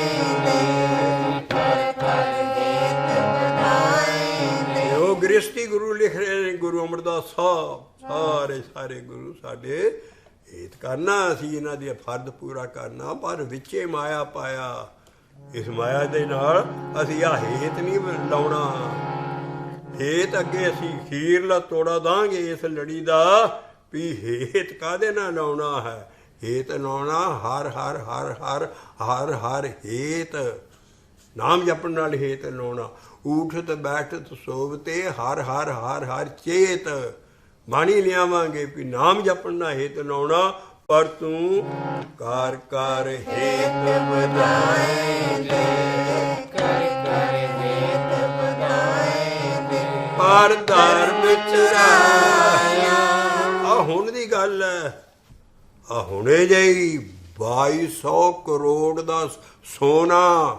Speaker 1: ਉਹ ਗ੍ਰਸਤੀ ਗੁਰੂ ਲਿਖ ਰਹੇ ਨੇ, ਗੁਰੂ ਅਮਰਦਾਸ ਸਾਹਿਬ, ਸਾਰੇ ਗੁਰੂ ਸਾਡੇ ਹੇਤ ਕਰਨਾ, ਅਸੀਂ ਇਹਨਾਂ ਦੀ ਫਰਜ਼ ਪੂਰਾ ਕਰਨਾ, ਪਰ ਵਿੱਚੇ ਮਾਇਆ ਪਾਇਆ। ਇਸ ਮਾਇਆ ਦੇ ਨਾਲ ਅਸੀਂ ਆਹ ਹੇਤ ਨਹੀਂ ਲਾਉਣਾ। ਹੇਤ ਅੱਗੇ ਅਸੀਂ ਖੀਰਲਾ ਤੋੜਾ ਦਾਂਗੇ ਇਸ ਲੜੀ ਦਾ, ਵੀ ਹੇਤ ਕਾਹਦੇ ਨਾਲ ਲਾਉਣਾ ਹੈ। ਹੇਤ ਲਾਉਣਾ ਹਰ ਹਰ ਹਰ ਹਰ ਹਰ ਹਰ ਹੇਤ, ਨਾਮ ਜਪਣ ਨਾਲ ਹੇਤ ਲਾਉਣਾ। ਊਠਤ ਬੈਠਤ ਸੋਵਤੇ ਹਰ ਹਰ ਹਰ ਹਰ ਚੇਤ, ਬਾਣੀ ਲਿਆਵਾਂਗੇ ਵੀ ਨਾਮ ਜਪਣ ਨਾਲ ਹੇਤ ਲਾਉਣਾ, ਪਰ ਤੂੰ ਕਾਰ ਕਾਰ ਹੇਤ ਵਧਾਏ ਕਰ ਕਰ ਹੇਤ ਵਧਾਏ ਪਰ ਧਰਮ ਚੁਰਾਇਆ। ਆ ਹੁਣ ਦੀ ਗੱਲ ਹੈ, ਆ ਹੁਣੇ ਜਿਹੀ 2200 ਕਰੋੜ ਦਾ ਸੋਨਾ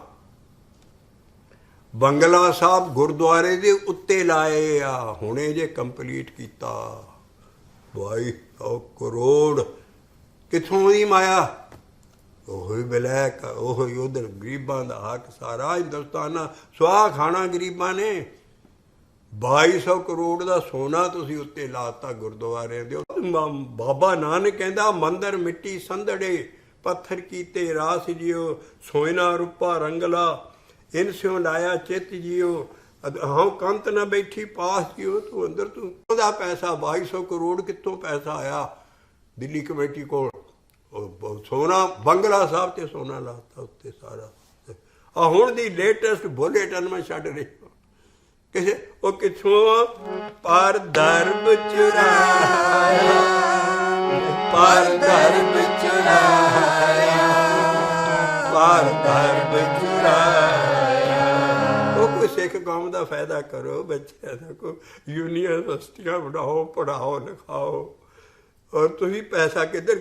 Speaker 1: ਬੰਗਲਾ ਸਾਹਿਬ ਗੁਰਦੁਆਰੇ ਦੇ ਉੱਤੇ ਲਾਏ ਆ, ਹੁਣੇ ਜੇ ਕੰਪਲੀਟ ਕੀਤਾ। 2200 ਕਰੋੜ ਕਿੱਥੋਂ ਦੀ ਮਾਇਆ? ਉਹੀ ਬਲੈਕ, ਉਹੀ ਉਧਰ ਗਰੀਬਾਂ ਦਾ ਹੱਕ, ਸਾਰਾ ਹਿੰਦੁਸਤਾਨ ਸੁਆਹ ਖਾਣਾ ਗਰੀਬਾਂ ਨੇ। 2200 ਕਰੋੜ ਦਾ ਸੋਨਾ ਤੁਸੀਂ ਉੱਤੇ ਲਾਤਾ ਗੁਰਦੁਆਰਿਆਂ ਦੇ। ਬਾਬਾ ਨਾਨਕ ਕਹਿੰਦਾ ਮੰਦਰ ਮਿੱਟੀ ਸੰਧੜੇ ਪੱਥਰ ਕੀਤੇ ਰਾਸ ਜਿਓ, ਸੋਇਨਾ ਰੂਪਾ ਰੰਗਲਾ ਇਨ ਸਿਉ ਲਾਇਆ ਚਿੱਤ ਜਿਓ, ਹਾਂ ਕੰਤ ਨਾ ਬੈਠੀ ਪਾਸ ਜਿਓ। ਤੂੰ ਅੰਦਰ ਤੂੰ ਉਹਦਾ ਪੈਸਾ 2200 ਕਰੋੜ ਕਿੱਥੋਂ ਪੈਸਾ ਆਇਆ ਦਿੱਲੀ ਕਮੇਟੀ ਕੋਲ? ਉਹ ਸੋਨਾ ਬੰਗਲਾ ਸਾਹਿਬ ਤੇ ਸੋਨਾ ਲਾਤਾ ਉੱਤੇ ਸਾਰਾ। ਆ ਹੁਣ ਦੀ ਲੇਟੈਸਟ ਬੁਲੇਟਿਨ ਮੈਂ ਛੱਡ ਰਹੀ ਕਿਸੇ, ਉਹ ਕਿੱਥੋਂ? ਪਰ ਧਰਮ ਚੁਰਾਇਆ ਪਰ ਧਰਮ ਚੁਰਾਇਆ ਪਰ ਧਰਮ ਚੁਰਾਇਆ। ਉਹ ਕੋਈ ਸਿੱਖ ਕੌਮ ਦਾ ਫਾਇਦਾ ਕਰੋ, ਬੱਚਿਆਂ ਦਾ ਕੋਈ ਯੂਨੀਵਰਸਿਟੀਆਂ ਬਣਾਓ, ਪੜ੍ਹਾਓ ਲਿਖਾਓ, ਔਰ ਤੁਸੀਂ ਪੈਸਾ ਕਿੱਧਰ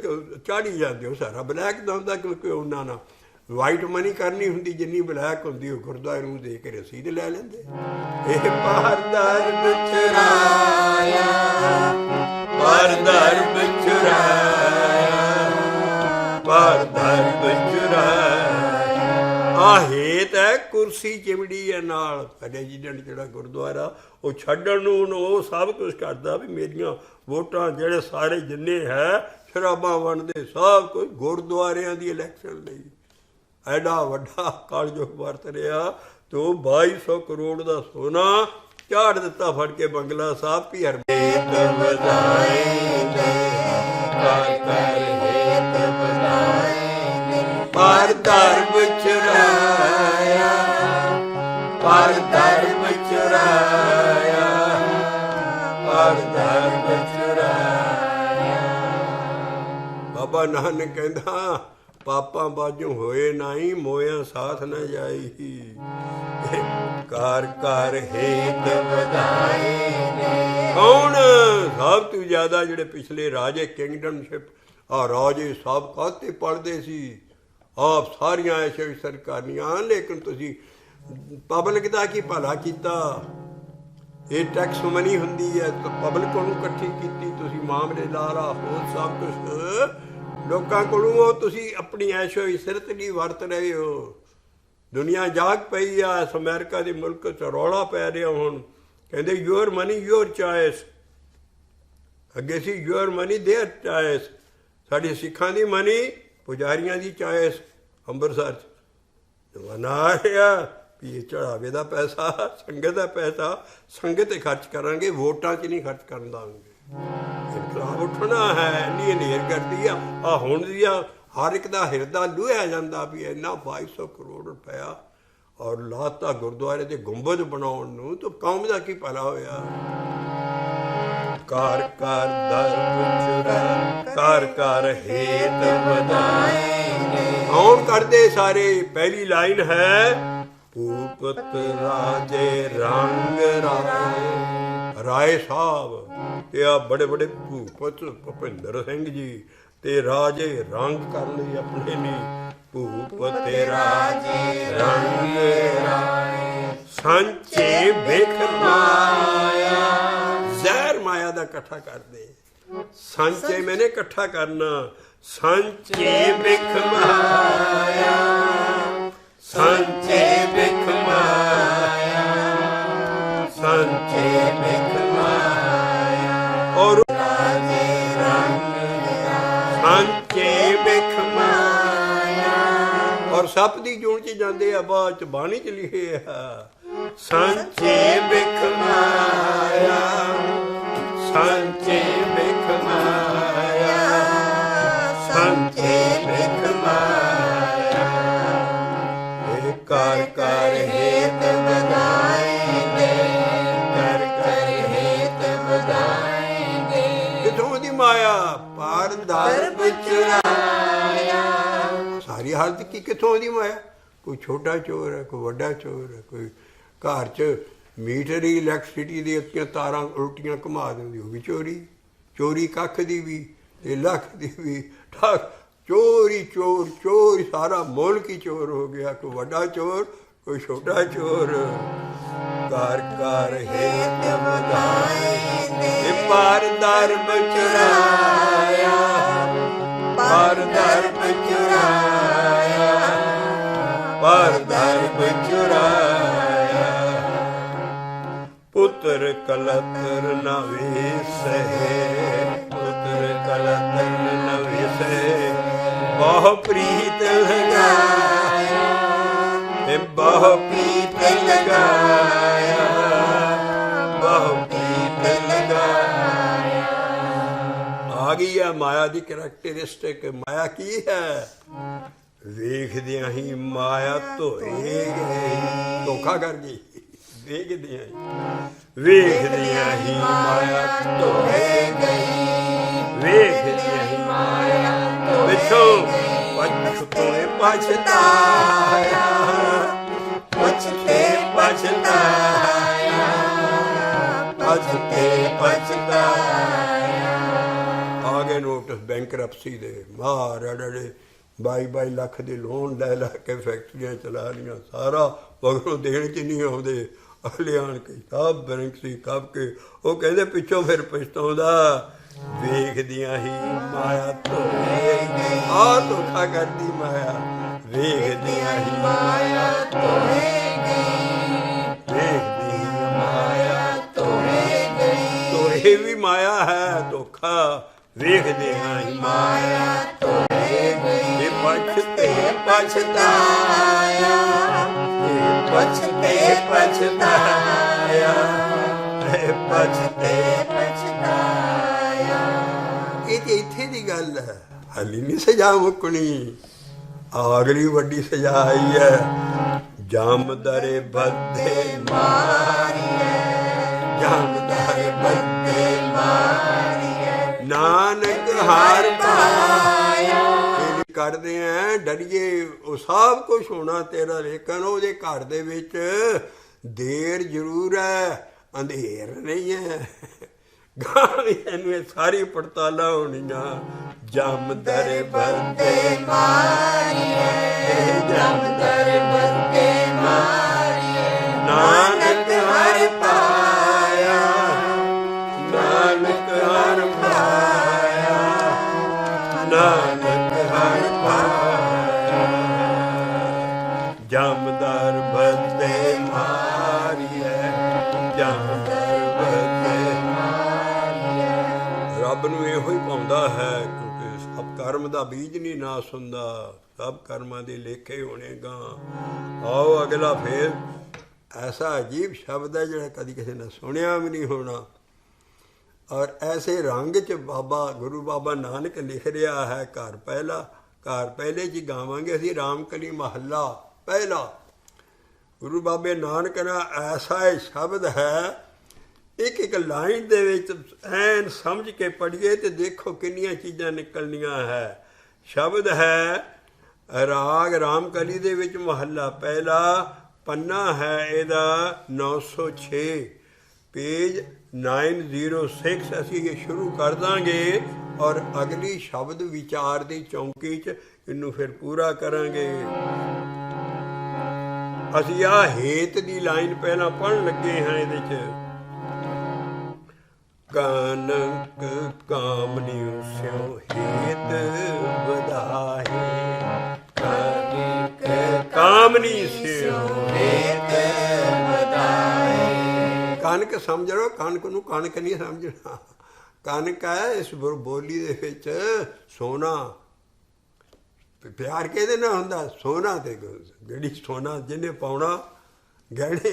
Speaker 1: ਚਾੜੀ ਜਾਂਦੇ ਹੋ? ਸਾਰਾ ਬਲੈਕ ਦਾ ਹੁੰਦਾ, ਕਿਉਂਕਿ ਉਹਨਾਂ ਨਾਲ ਵਾਈਟ ਮਨੀ ਕਰਨੀ ਹੁੰਦੀ, ਜਿੰਨੀ ਬਲੈਕ ਹੁੰਦੀ ਉਹ ਗੁਰਦੁਆਰੇ ਨੂੰ ਦੇ ਕੇ ਰਸੀਦ ਲੈ ਲੈਂਦੇ। ਇਹ ਪਰ ਧਰਮ ਚੁਰਾਇਆ ਪਰ ਧਰਮ ਚੁਰਾਇਆ ਪਰ ਧਰਮ ਚੁਰਾਇਆ। ਆ ਹੇਤ ਹੈ ਕੁਰਸੀ ਚਿਮੜੀ ਹੈ ਨਾਲ। ਪ੍ਰੈਜ਼ੀਡੈਂਟ ਜਿਹੜਾ ਗੁਰਦੁਆਰਾ ਉਹ ਛੱਡਣ ਨੂੰ ਉਹ ਸਭ ਕੁਝ ਕਰਦਾ ਵੀ ਮੇਰੀਆਂ ਵੋਟਾਂ ਜਿਹੜੇ ਸਾਰੇ ਜਿੰਨੇ ਹੈ ਸ਼ਰਾਬਾਂ ਵੰਡਦੇ, ਸਭ ਕੁਝ ਗੁਰਦੁਆਰਿਆਂ ਦੀ ਇਲੈਕਸ਼ਨ ਲਈ। ਐਡਾ ਵੱਡਾ ਕਾਲਜੋਗ ਵਰਤ ਰਿਹਾ, ਤੋ 2200 ਕਰੋੜ ਦਾ ਸੋਨਾ ਝਾੜ ਦਿੱਤਾ ਫੜ ਕੇ ਬੰਗਲਾ ਸਾਹਿਬ। ਵੀ ਹਰਮੇਤ ਵਧਾਏ ਕਰ ਕਰ ਹੇਤ ਵਧਾਏ ਪਰ ਧਰਮ ਚੁਰਾਇਆ ਪਰ ਧਰਮ ਚੁਰਾਇਆ ਪਰ ਧਰਮ ਚੁਰਾਇਆ। ਬਾਬਾ ਨਾਨਕ ਕਹਿੰਦਾ ਪਾਪਾਂ ਬਾਝੋਂ ਹੋਏ ਨਾਹੀਂ, ਮੋਇਆਂ ਸਾਥ ਨਾ ਜਾਈ। ਕਾਰ ਕਾਰ ਹੇਤ ਵਧਾਏ ਕੌਣ? ਸਭ ਤੋਂ ਜ਼ਿਆਦਾ ਜਿਹੜੇ ਪਿਛਲੇ ਰਾਜੇ ਕਿੰਗਡਮਸ਼ਿਪ ਆ ਰਾਜੇ ਸਭ ਕਾਹਤੇ ਪੜ੍ਹਦੇ ਸੀ? ਆਪ ਸਾਰੀਆਂ ਐਸੇ ਸਰਕਾਰੀਆਂ, ਲੇਕਿਨ ਤੁਸੀਂ ਪਬਲਿਕ ਦਾ ਕੀ ਭਲਾ ਕੀਤਾ? ਇਹ ਟੈਕਸ ਮਨੀ ਹੁੰਦੀ ਹੈ, ਪਬਲਿਕ ਨੂੰ ਇਕੱਠੀ ਕੀਤੀ, ਤੁਸੀਂ ਮਾਮਲੇ ਲਾਰਾ ਹੋਰ ਸਭ ਕੁਛ ਲੋਕਾਂ ਕੋਲੋਂ ਉਹ ਤੁਸੀਂ ਆਪਣੀ ਐਸ਼ੋ ਇਸਰਤ ਨਹੀਂ ਵਰਤ ਰਹੇ ਹੋ। ਦੁਨੀਆ ਜਾਗ ਪਈ ਆ, ਅਮਰੀਕਾ ਦੇ ਮੁਲਕ 'ਚ ਰੌਲਾ ਪੈ ਰਿਹਾ ਹੁਣ, ਕਹਿੰਦੇ ਯੂਅਰ ਮਨੀ ਯੂਅਰ ਚੋਇਸ। ਅੱਗੇ ਸੀ ਯੂਅਰ ਮਨੀ ਦੇਅਰ ਚੋਇਸ। ਸਾਡੀ ਸਿੱਖਾਂ ਦੀ ਮਨੀ ਪੁਜਾਰੀਆਂ ਦੀ ਚੋਇਸ। ਅੰਮ੍ਰਿਤਸਰ 'ਚ ਜ਼ਮਾਨਾ ਆ ਰਿਹਾ ਵੀ ਇਹ ਚੜਾਵੇ ਦਾ ਪੈਸਾ, ਸੰਗਤ ਦਾ ਪੈਸਾ ਸੰਗਤ 'ਤੇ ਖਰਚ ਕਰਾਂਗੇ, ਵੋਟਾਂ 'ਚ ਨਹੀਂ ਖਰਚ ਕਰਨ ਦਾਂਗੇ। ਇਨਕਲਾਬ ਉੱਠਣਾ ਹੈ, ਇੰਨੀ ਹਨੇਰ ਕਰਦੀ ਆ। ਆ ਹੁਣ ਦੀ ਆ ਹਰ ਇੱਕ ਦਾ ਹਿਰਦਾ ਲੂਹਿਆ ਜਾਂਦਾ ਵੀ ਇੰਨਾ 2200 ਕਰੋੜ ਰੁਪਇਆ ਔਰ ਲਾਤਾ ਗੁਰਦੁਆਰੇ ਦੇ ਗੁੰਬਦ ਬਣਾਉਣ ਨੂੰ, ਤਾਂ ਕੌਮ ਦਾ ਕੀ ਭਲਾ ਹੋਇਆ? ਕਾਰ ਕਾਰ ਧਰਮ ਚੁਰਾਇਆ ਕਾਰ ਕਾਰ ਹੇਤ ਵਧਾਏ। ਕੌਣ ਕਰਦੇ ਸਾਰੇ? ਪਹਿਲੀ ਲਾਈਨ ਹੈ ਭੂਪਤ ਰਾਜੇ ਰੰਗ ਰਾਏ। ਰਾਏ ਸਾਹਿਬ ਤੇ ਆ ਬੜੇ ਬੜੇ ਭੂਪਤ ਭੁਪਿੰਦਰ ਸਿੰਘ ਜੀ ਤੇ ਰਾਜੇ ਰੰਗ ਕਰਨ ਲਈ ਆਪਣੇ ਲਈ। ਭੂਪਤ ਰਾਜੇ ਰੰਗ ਰਾਏ ਸੰਚੇ ਵੇਖ ਮਾਇਆ। ਜ਼ਹਿਰ ਮਾਇਆ ਦਾ ਇਕੱਠਾ ਕਰਦੇ। ਸੰਚੇ ਮੈਨੇ ਇਕੱਠਾ ਕਰਨਾ, ਸਾਂਚੇ ਬਿਖ ਮਾਇਆ, ਸਾਂਚੇ ਬਿਖ ਮਾਇਆ, ਸਾਂਚੇ ਬਿਖ ਮਾਇਆ, ਔਰ ਸਾਂਚੇ ਬਿਖ ਮਾਇਆ, ਔਰ ਸੱਪ ਦੀ ਜੂਨ ਚ ਜਾਂਦੇ ਆ, ਬਾਅਦ ਚ ਬਾਣੀ ਚ ਲਿਖੇ ਆ ਸਾਂਚੇ ਬਿਖ ਮਾਇਆ, ਸਾਂਚੇ ਬਿਖ ਮਾਇਆ, ਸਾਂਚੇ ਬਿਖ ਮਾਇਆ, ਇਹ ਕਰ ਕਰ ਹੇਤ ਵਧਾਏਂਗੇ, ਕਰ ਕਰ ਹੇਤ ਵਧਾਏਂਗੇ। ਕਿੱਥੋਂ ਦੀ ਮਾਇਆ? ਪਾਰ ਦਰਬ ਚੁਰਾਇਆ। ਸਾਰੀ ਹਾਲਤ ਕੀ ਕਿੱਥੋਂ ਦੀ ਮਾਇਆ? ਕੋਈ ਛੋਟਾ ਚੋਰ ਹੈ, ਕੋਈ ਵੱਡਾ ਚੋਰ ਹੈ, ਕੋਈ ਘਰ 'ਚ ਮੀਟਰ ਦੀ ਇਲੈਕਟ੍ਰਿਸਿਟੀ ਦੀਆਂ ਤਾਰਾਂ ਉਲਟੀਆਂ ਘੁਮਾ ਦਿੰਦੀ, ਉਹ ਵੀ ਚੋਰੀ। ਚੋਰੀ ਕੱਖ ਦੀ ਵੀ ਤੇ ਲੱਖ ਦੀ ਵੀ, ਠੱਗ ਚੋਰੀ, ਚੋਰ ਚੋਰ, ਸਾਰਾ ਮੁਲਕ ਹੀ ਚੋਰ ਹੋ ਗਿਆ। ਕੋਈ ਵੱਡਾ ਚੋਰ, ਕੋਈ ਛੋਟਾ ਚੋਰ। ਘਰ ਘਰ ਹੇਤ ਵਧਾਏਂਗੇ, ਪਾਰ ਦਰਬ ਚੁਰਾਇਆ, ਪਾਰ ਦਰਬ ਚੁਰਾਇਆ, ਪਾਰ ਦਰਬ ਚੁਰਾਇਆ। ਪੁੱਤਰ ਕਲਤਰ ਨ ਵੇਸਹਿ, ਪੁੱਤਰ ਕਲਤਰ ਨ ਵੇਸਹਿ, ਬਹੁ ਪ੍ਰੀਤ ਲਗਾਇਆ, ਤੇ ਬਹੁ ਪ੍ਰੀਤ ਲਗਾਇਆ, ਬਹੁ ਪ੍ਰੀਤ ਲਗਾਇਆ। ਆ ਗਈ ਆ ਮਾਇਆ ਦੀ ਕਰੈਕਟਰਿਸਟਿਕ। ਮਾਇਆ ਕੀ ਹੈ? ਵੇਖਦਿਆਂ ਹੀ ਮਾਇਆ ਧੋਏ ਗਈ, ਧੋਖਾ ਕਰ ਗਈ। ਵੇਖਦਿਆਂ ਹੀ, ਵੇਖਦਿਆਂ ਹੀ ਮਾਇਆ ਧੋਏ ਗਈ, ਵੇਖਦਿਆਂ ਹੀ ਮਾਇਆ ਪਿੱਛੋਂ ਪਛਤੋਏ ਪਛਤਾਇਆ, ਪਛਤੇ ਪਛਤਾਇਆ, ਪਛਤੇ ਪਛਤਾਇਆ। ਆ ਗਏ ਨੋਟਿਸ ਬੈਂਕਰਪਸੀ ਦੇ। ਮਹਾਰਾੜੇ 22 ਲੱਖ ਦੇ ਲੋਨ ਲੈ ਲਾ ਕੇ ਫੈਕਟਰੀਆਂ ਚਲਾ ਲਈਆਂ, ਸਾਰਾ ਮਗਰੋਂ ਦੇਣ 'ਚ ਨਹੀਂ ਆਉਂਦੇ। ਲਿਆਣ ਕੇ ਸਭ ਬੈਂਕ ਸੀ ਕੱਬ ਕੇ। ਉਹ ਕਹਿੰਦੇ ਪਿੱਛੋਂ ਫਿਰ ਪਛਤਾਉਂਦਾ, ਵੇਖਦਿਆਂ ਹੀ ਮਾਇਆ ਧੋਏ ਗਈ। ਆਹ ਧੋਖਾ ਕਰਦੀ ਮਾਇਆ, ਵੇਖਦਿਆਂ ਹੀ ਮਾਇਆ ਧੋਏ ਗਈ, ਵੇਖਦੀ ਮਾਇਆ ਧੋਏ ਗਈ। ਧੋਏ ਵੀ ਮਾਇਆ ਹੈ, ਧੋਖਾ ਵੇਖਦਿਆਂ ਹੀ ਮਾਇਆ ਧੋਏ ਗਈ। ਇਹ ਪਛਤੇ ਪਛਤਾਇਆ, ਇਹ ਪਛਤੇ ਪਛਤਾਇਆ, ਇਹ ਪਛਤੇ ਪਛਤਾਇਆ। ਇਹ ਤੇ ਇੱਥੇ ਦੀ ਗੱਲ ਹੈ, ਹਾਲੀ ਨਹੀਂ ਸਜ਼ਾ ਮੁੱਕਣੀ। ਅਗਲੀ ਵੱਡੀ ਸਜ਼ਾ ਆਈ ਹੈ। ਜਾਮਦਰੇ ਬੱਧੇ ਮਾਰੀਏ, ਜਾਮਦਰੇ ਬੱਧੇ ਮਾਰੀਏ, ਨਾਨਕ ਹਰ ਪਾਇਆ। ਕਰਦੇ ਆ ਡਰੀਏ, ਉਹ ਸਭ ਕੁਛ ਹੋਣਾ ਤੇਰਾ, ਲੇਕਿਨ ਉਹਦੇ ਘਰ ਦੇ ਵਿੱਚ ਦੇਰ ਜ਼ਰੂਰ ਹੈ, ਅੰਧੇਰ ਨਹੀਂ ਹੈ। ਇਹਨੂੰ ਇਹ ਸਾਰੀ ਪੜਤਾਲਾਂ ਹੋਣੀਆਂ। ਜਮਦਰ ਬੰਦੇ ਮਾਰੀਏ, ਜਮਦਰ ਬੰਦੇ ਮਾਰੀਏ, ਨਾਨਕ ਹਰ ਪਾਇਆ, ਨਾਨਕ ਹਰ ਪਾਇਆ, ਨਾਨਕ ਹਰ ਪਾਇਆ। ਜਮਦਰ ਬੰਦੇ ਮਾਰੀਏ, ਜਮਦਰ ਬੰਦੇ ਮਾਰੀਏ। ਰੱਬ ਨੂੰ ਇਹੋ ਹੀ ਪਾਉਂਦਾ ਹੈ, ਕਿਉਂਕਿ ਸਭ ਕਰਮ ਦਾ ਬੀਜ ਨਹੀਂ ਨਾਸ ਹੁੰਦਾ, ਸਭ ਕਰਮਾਂ ਦੇ ਲੇਖੇ ਹੋਣੇ ਗਾ। ਆਓ ਅਗਲਾ ਫੇਰ ਐਸਾ ਅਜੀਬ ਸ਼ਬਦ ਹੈ ਜਿਹੜਾ ਕਦੀ ਕਿਸੇ ਨੇ ਸੁਣਿਆ ਵੀ ਨਹੀਂ ਹੋਣਾ, ਔਰ ਐਸੇ ਰੰਗ 'ਚ ਬਾਬਾ ਗੁਰੂ ਬਾਬਾ ਨਾਨਕ ਲਿਖ ਰਿਹਾ ਹੈ। ਘਰ ਪਹਿਲਾ, ਘਰ ਪਹਿਲੇ 'ਚ ਗਾਵਾਂਗੇ ਅਸੀਂ ਰਾਮਕਲੀ ਮਹੱਲਾ ਪਹਿਲਾ। ਗੁਰੂ ਬਾਬੇ ਨਾਨਕ ਦਾ ਐਸਾ ਇਹ ਸ਼ਬਦ ਹੈ, ਇੱਕ ਇੱਕ ਲਾਈਨ ਦੇ ਵਿੱਚ ਐਨ ਸਮਝ ਕੇ ਪੜ੍ਹੀਏ ਤੇ ਦੇਖੋ ਕਿੰਨੀਆਂ ਚੀਜ਼ਾਂ ਨਿਕਲਣੀਆਂ ਹੈ। ਸ਼ਬਦ ਹੈ ਰਾਗ ਰਾਮਕਲੀ ਦੇ ਵਿੱਚ ਮਹੱਲਾ ਪਹਿਲਾ, ਪੰਨਾ ਹੈ ਇਹਦਾ 906, ਪੇਜ 906। ਅਸੀਂ ਇਹ ਸ਼ੁਰੂ ਕਰ ਦਾਂਗੇ ਔਰ ਅਗਲੀ ਸ਼ਬਦ ਵਿਚਾਰ ਦੀ ਚੌਂਕੀ 'ਚ ਇਹਨੂੰ ਫਿਰ ਪੂਰਾ ਕਰਾਂਗੇ। ਅਸੀਂ ਆਹ ਹੇਤ ਦੀ ਲਾਈਨ ਪਹਿਲਾਂ ਪੜ੍ਹਨ ਲੱਗੇ ਹਾਂ। ਇਹਦੇ 'ਚ ਕਾਨਕ ਕਾਮਨੀ ਸਿਉ ਹੇਤ, ਸਮਝ ਲਓ, ਕਣਕ ਨੂੰ ਕਣਕ ਨਹੀਂ ਸਮਝਣਾ। ਕਣਕ ਹੈ ਇਸ ਬੋਲੀ ਦੇ ਵਿੱਚ ਸੋਨਾ। ਪਿਆਰ ਕਿਹਦੇ ਨਾਲ ਹੁੰਦਾ? ਸੋਨਾ ਤੇ ਜਿਹੜੀ ਸੋਨਾ ਜਿਹਨੇ ਪਾਉਣਾ ਗਹਿਣੇ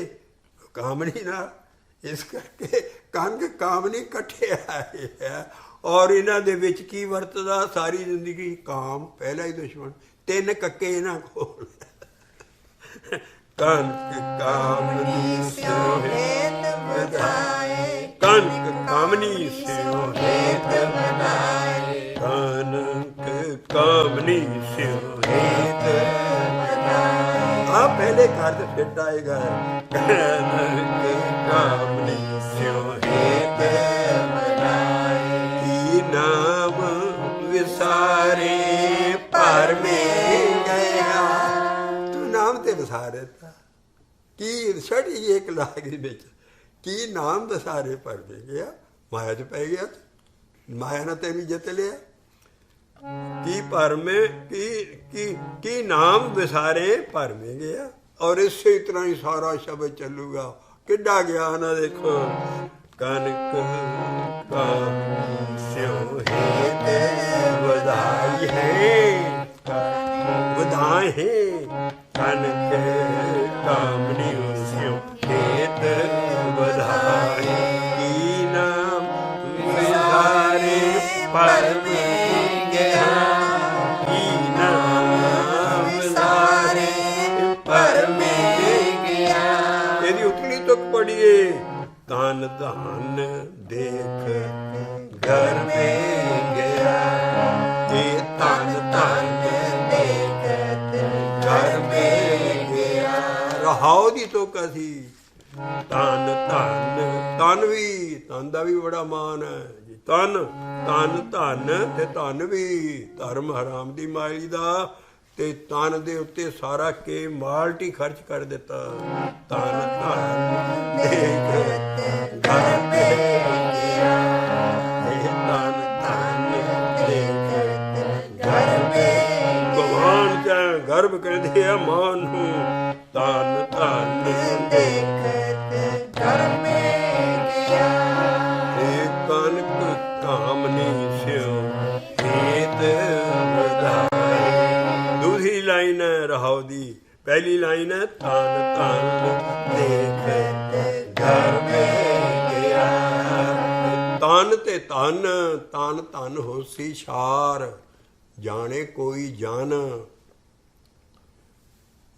Speaker 1: ਕਾਮਣੀ ਨਾਲ। ਇਸ ਕਰਕੇ ਕਣਕ ਕਾਮਣੀ ਇਕੱਠੇ ਆਏ ਹੈ। ਔਰ ਇਹਨਾਂ ਦੇ ਵਿੱਚ ਕੀ ਵਰਤਦਾ? ਸਾਰੀ ਜ਼ਿੰਦਗੀ ਕਾਮ ਪਹਿਲਾ ਹੀ ਦੁਸ਼ਮਣ। 3 ਕੱਕੇ ਇਹਨਾਂ ਕੋਲ। ਕਣਕ ਕਾਮਨੀ ਸਿਉ ਹੇਤ ਵਧਾਏ, ਕਣਕ ਕਾਮਨੀ ਸਿਉ ਹੇਤ ਵਧਾਏ, ਕਣਕ ਕਾਮਨੀ ਸਿਉ ਹੇਤ ਵਧਾਏ। ਆ ਪਹਿਲੇ ਘਰ ਤੇ ਫਿੱਟ ਆਏਗਾ। ਕਣਕ ਕਾਮਨੀ ਸਿਉ ਹੇਤ ਵਧਾਏ, ਕੀ ਨਾਮ ਵਿਸਾਰੇ ਭਰਮੇ ਗਿਆ। ਤੂੰ ਨਾਮ ਤੇ ਵਿਸਾਰੇ ਕੀ ਛੜੀ ਇੱਕ ਲਾਗ ਦੇ ਵਿੱਚ ਕੀ ਨਾਮ ਵਿਸਾਰੇ ਭਰਮੇ ਗਿਆ। ਮਾਇਆ 'ਚ ਪੈ ਗਿਆ, ਮਾਇਆ ਨੇ ਤੈਨੂੰ ਜਿੱਤ ਲਿਆ। ਕੀ ਭਰਮੇ ਕੀ ਨਾਮ ਵਿਸਾਰੇ ਭਰਮੇ ਗਿਆ। ਔਰ ਇਸੇ ਤਰ੍ਹਾਂ ਹੀ ਸਾਰਾ ਸ਼ਬਦ ਚੱਲੂਗਾ। ਕਿੱਡਾ ਗਿਆਨ ਆ ਦੇਖੋ। ਕਨਕ ਕਾਮ ਸਿਉ ਹੇਤ ਵਧਾਈ ਹੈ, ਵਧਾਏ ਹੈ। ਕਨਕ ਕਾਮਨੀ ਸਿਉ ਹੇਤ ਵਧਾਈ, ਕੀ ਨਾਮ ਵਿਸਾਰੇ ਭਰਮੇ ਗਿਆ, ਕੀ ਨਾਮ ਵਿਸਾਰੇ ਭਰਮੇ ਗਿਆ। ਇਹਦੀ ਉਤਲੀ ਤੁਕ ਪੜੀਏ। ਤਨ ਧਨ ਦੇਖ ਘਰ ਮੇ ਗਿਆ, ਇਹ ਤਨ ਧਨ ਦੇਖ ਘਰ ਮੇ ਗਿਆ। ਰਹਾਉ ਦੀ ਤੁਕ ਅਸੀਂ। ਤਨ ਧਨ, ਤਨ ਵੀ, ਤਨ ਦਾ ਵੀ ਬੜਾ ਮਾਨ ਹੈ। ਤਨ ਤਨ ਧਨ ਤੇ ਧਨ ਵੀ ਧਰਮ ਹਰਾਮ ਦੀ ਮਾਈ ਦਾ। ਤੇ ਤਨ ਦੇ ਉੱਤੇ ਸਾਰਾ ਕੇ ਮਾਲਟੀ ਖਰਚ ਕਰ ਦਿੱਤਾ। ਤਨ ਧਨ ਦੇਖ ਘਰ ਮੇ ਗਿਆ, ਇਹ ਤਨ ਧਨ ਦੇਖ ਘਰ ਮੇ। ਭਗਵਾਨ ਜਾਂ ਗਰਭ ਕਹਿੰਦੇ ਆ ਮਾਨ ਨੂੰ। ਤਨ ਧਨ ਦੇਖ ਘਰ ਮੇ ਗਿਆ, ਇਹ ਕਨਕ ਕਾਮਨੀ ਸਿਉ ਹੇਤ ਵਧਾਏ। ਦੂਸਰੀ ਲਾਈਨ ਹੈ ਰਹਾਉ ਦੀ। ਪਹਿਲੀ ਲਾਈਨ ਹੈ ਤਨ ਧਨ ਦੇਖ ਘਰ ਮੇ ਗਿਆ। ਤਨ ਤੇ ਧਨ, ਤਨ ਧਨ ਹੋਸੀ ਛਾਰ, ਜਾਣੇ ਕੋਈ ਜਨ।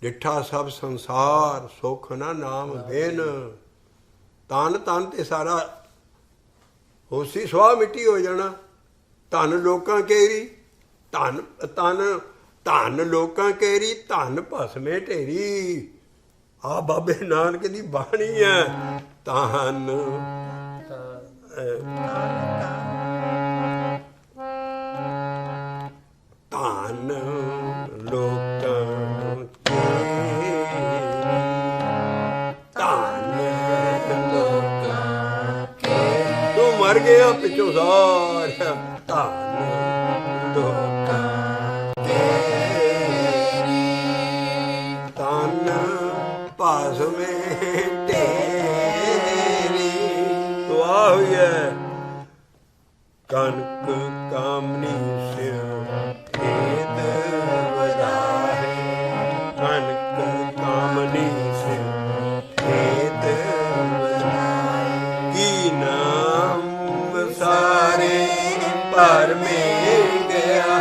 Speaker 1: ਡਿੱਠਾ ਸਭ ਸੰਸਾਰ, ਸੁਖ ਨਾ ਨਾਮ ਬਿਨ। ਤਨ ਤਨ ਤੇ ਸਾਰਾ ਹੋਸੀ ਸੁਆਹ ਮਿੱਟੀ ਹੋ ਜਾਣਾ। ਧਨ ਲੋਕਾਂ ਕੇਰੀ, ਧਨ ਤਨ ਧਨ ਲੋਕਾਂ ਕੇਰੀ, ਧਨ ਭਸਮੇ ਢੇਰੀ। ਆ ਬਾਬੇ ਨਾਨਕ ਦੀ ਬਾਣੀ ਹੈ। ਧਨ ਧਨ ਲੋਕਾਂ ਕੇਰੀ, ਧਨ ਲੋਕਾਂ ਕੇਰੀ। ਤੂੰ ਮਰ ਗਿਆ ਪਿੱਛੋਂ ਸਾਰਿਆ। ਧਨ ਲੋਕਾਂ ਕੇਰੀ, ਧਨ ਭਸਮੇ ਢੇਰੀ। ਤੂੰ ਆ ਹੋਈ ਹੈ। ਕਨਕ ਕਾਮਨੀ ਸਿਉ ਹੇਤ ਵਧਾਏ, ਕਨਕ ਕਾਮਨੀ ਸਿਉ ਹੇਤ ਵਧਾਏ, ਕੀ ਨਾਮ ਵਿਸਾਰੇ ਭਰਮੇ ਗਿਆ।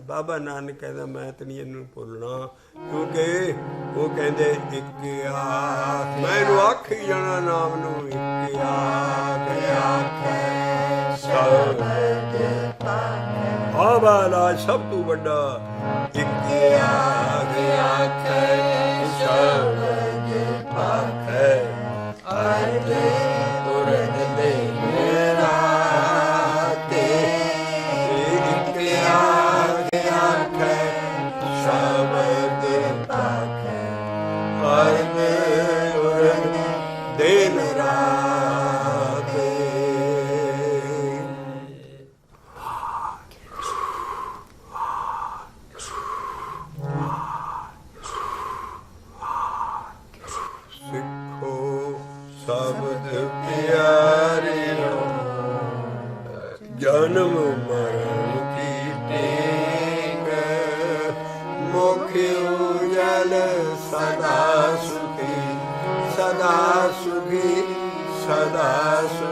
Speaker 1: ਬਾਬਾ ਨਾਨਕ ਕਹਿੰਦਾ ਮੈਂ ਤੇ ਨਹੀਂ ਇਹਨੂੰ ਭੁੱਲਣਾ, ਕਿਉਂਕਿ ਉਹ ਕਹਿੰਦੇ ਇੱਕ ਆਖ। ਮੈਂ ਇਹਨੂੰ ਆਖ ਹੀ ਜਾਣਾ ਨਾਮ ਨੂੰ। ਇੱਕ ਆਖ ਆਖੈ ਸ਼ਬਦ ਪਾਖੈ, ਆ ਬਾਲਾ ਸਭ ਤੋਂ ਵੱਡਾ। ਇੱਕ ਆਖ ਆਖੈ ਸ਼ਬਦ ਪਾਖੈ, ਅਰਧ ਤੁਰਤ ਦੇ ਮੇਰਾ ਤੇ। ਇੱਕ ਆਖ ਆਖੈ ਸ਼ਬਦ ਪਾਖੈ, ਅਰਧ ਤੁਰਤ ਦਿਨ ਰਾਤ। ਸਿੱਖੋ ਸ਼ਬਦ ਜਨਮ ਮਰਨ ਕੀ ਟੇਕ, ਮੁਖ ਉਜਲ ਸਦਾ ਸੁਖੀ, ਸਦਾ ਸੁਖੀ, ਸਦਾ ਸੁਖੀ।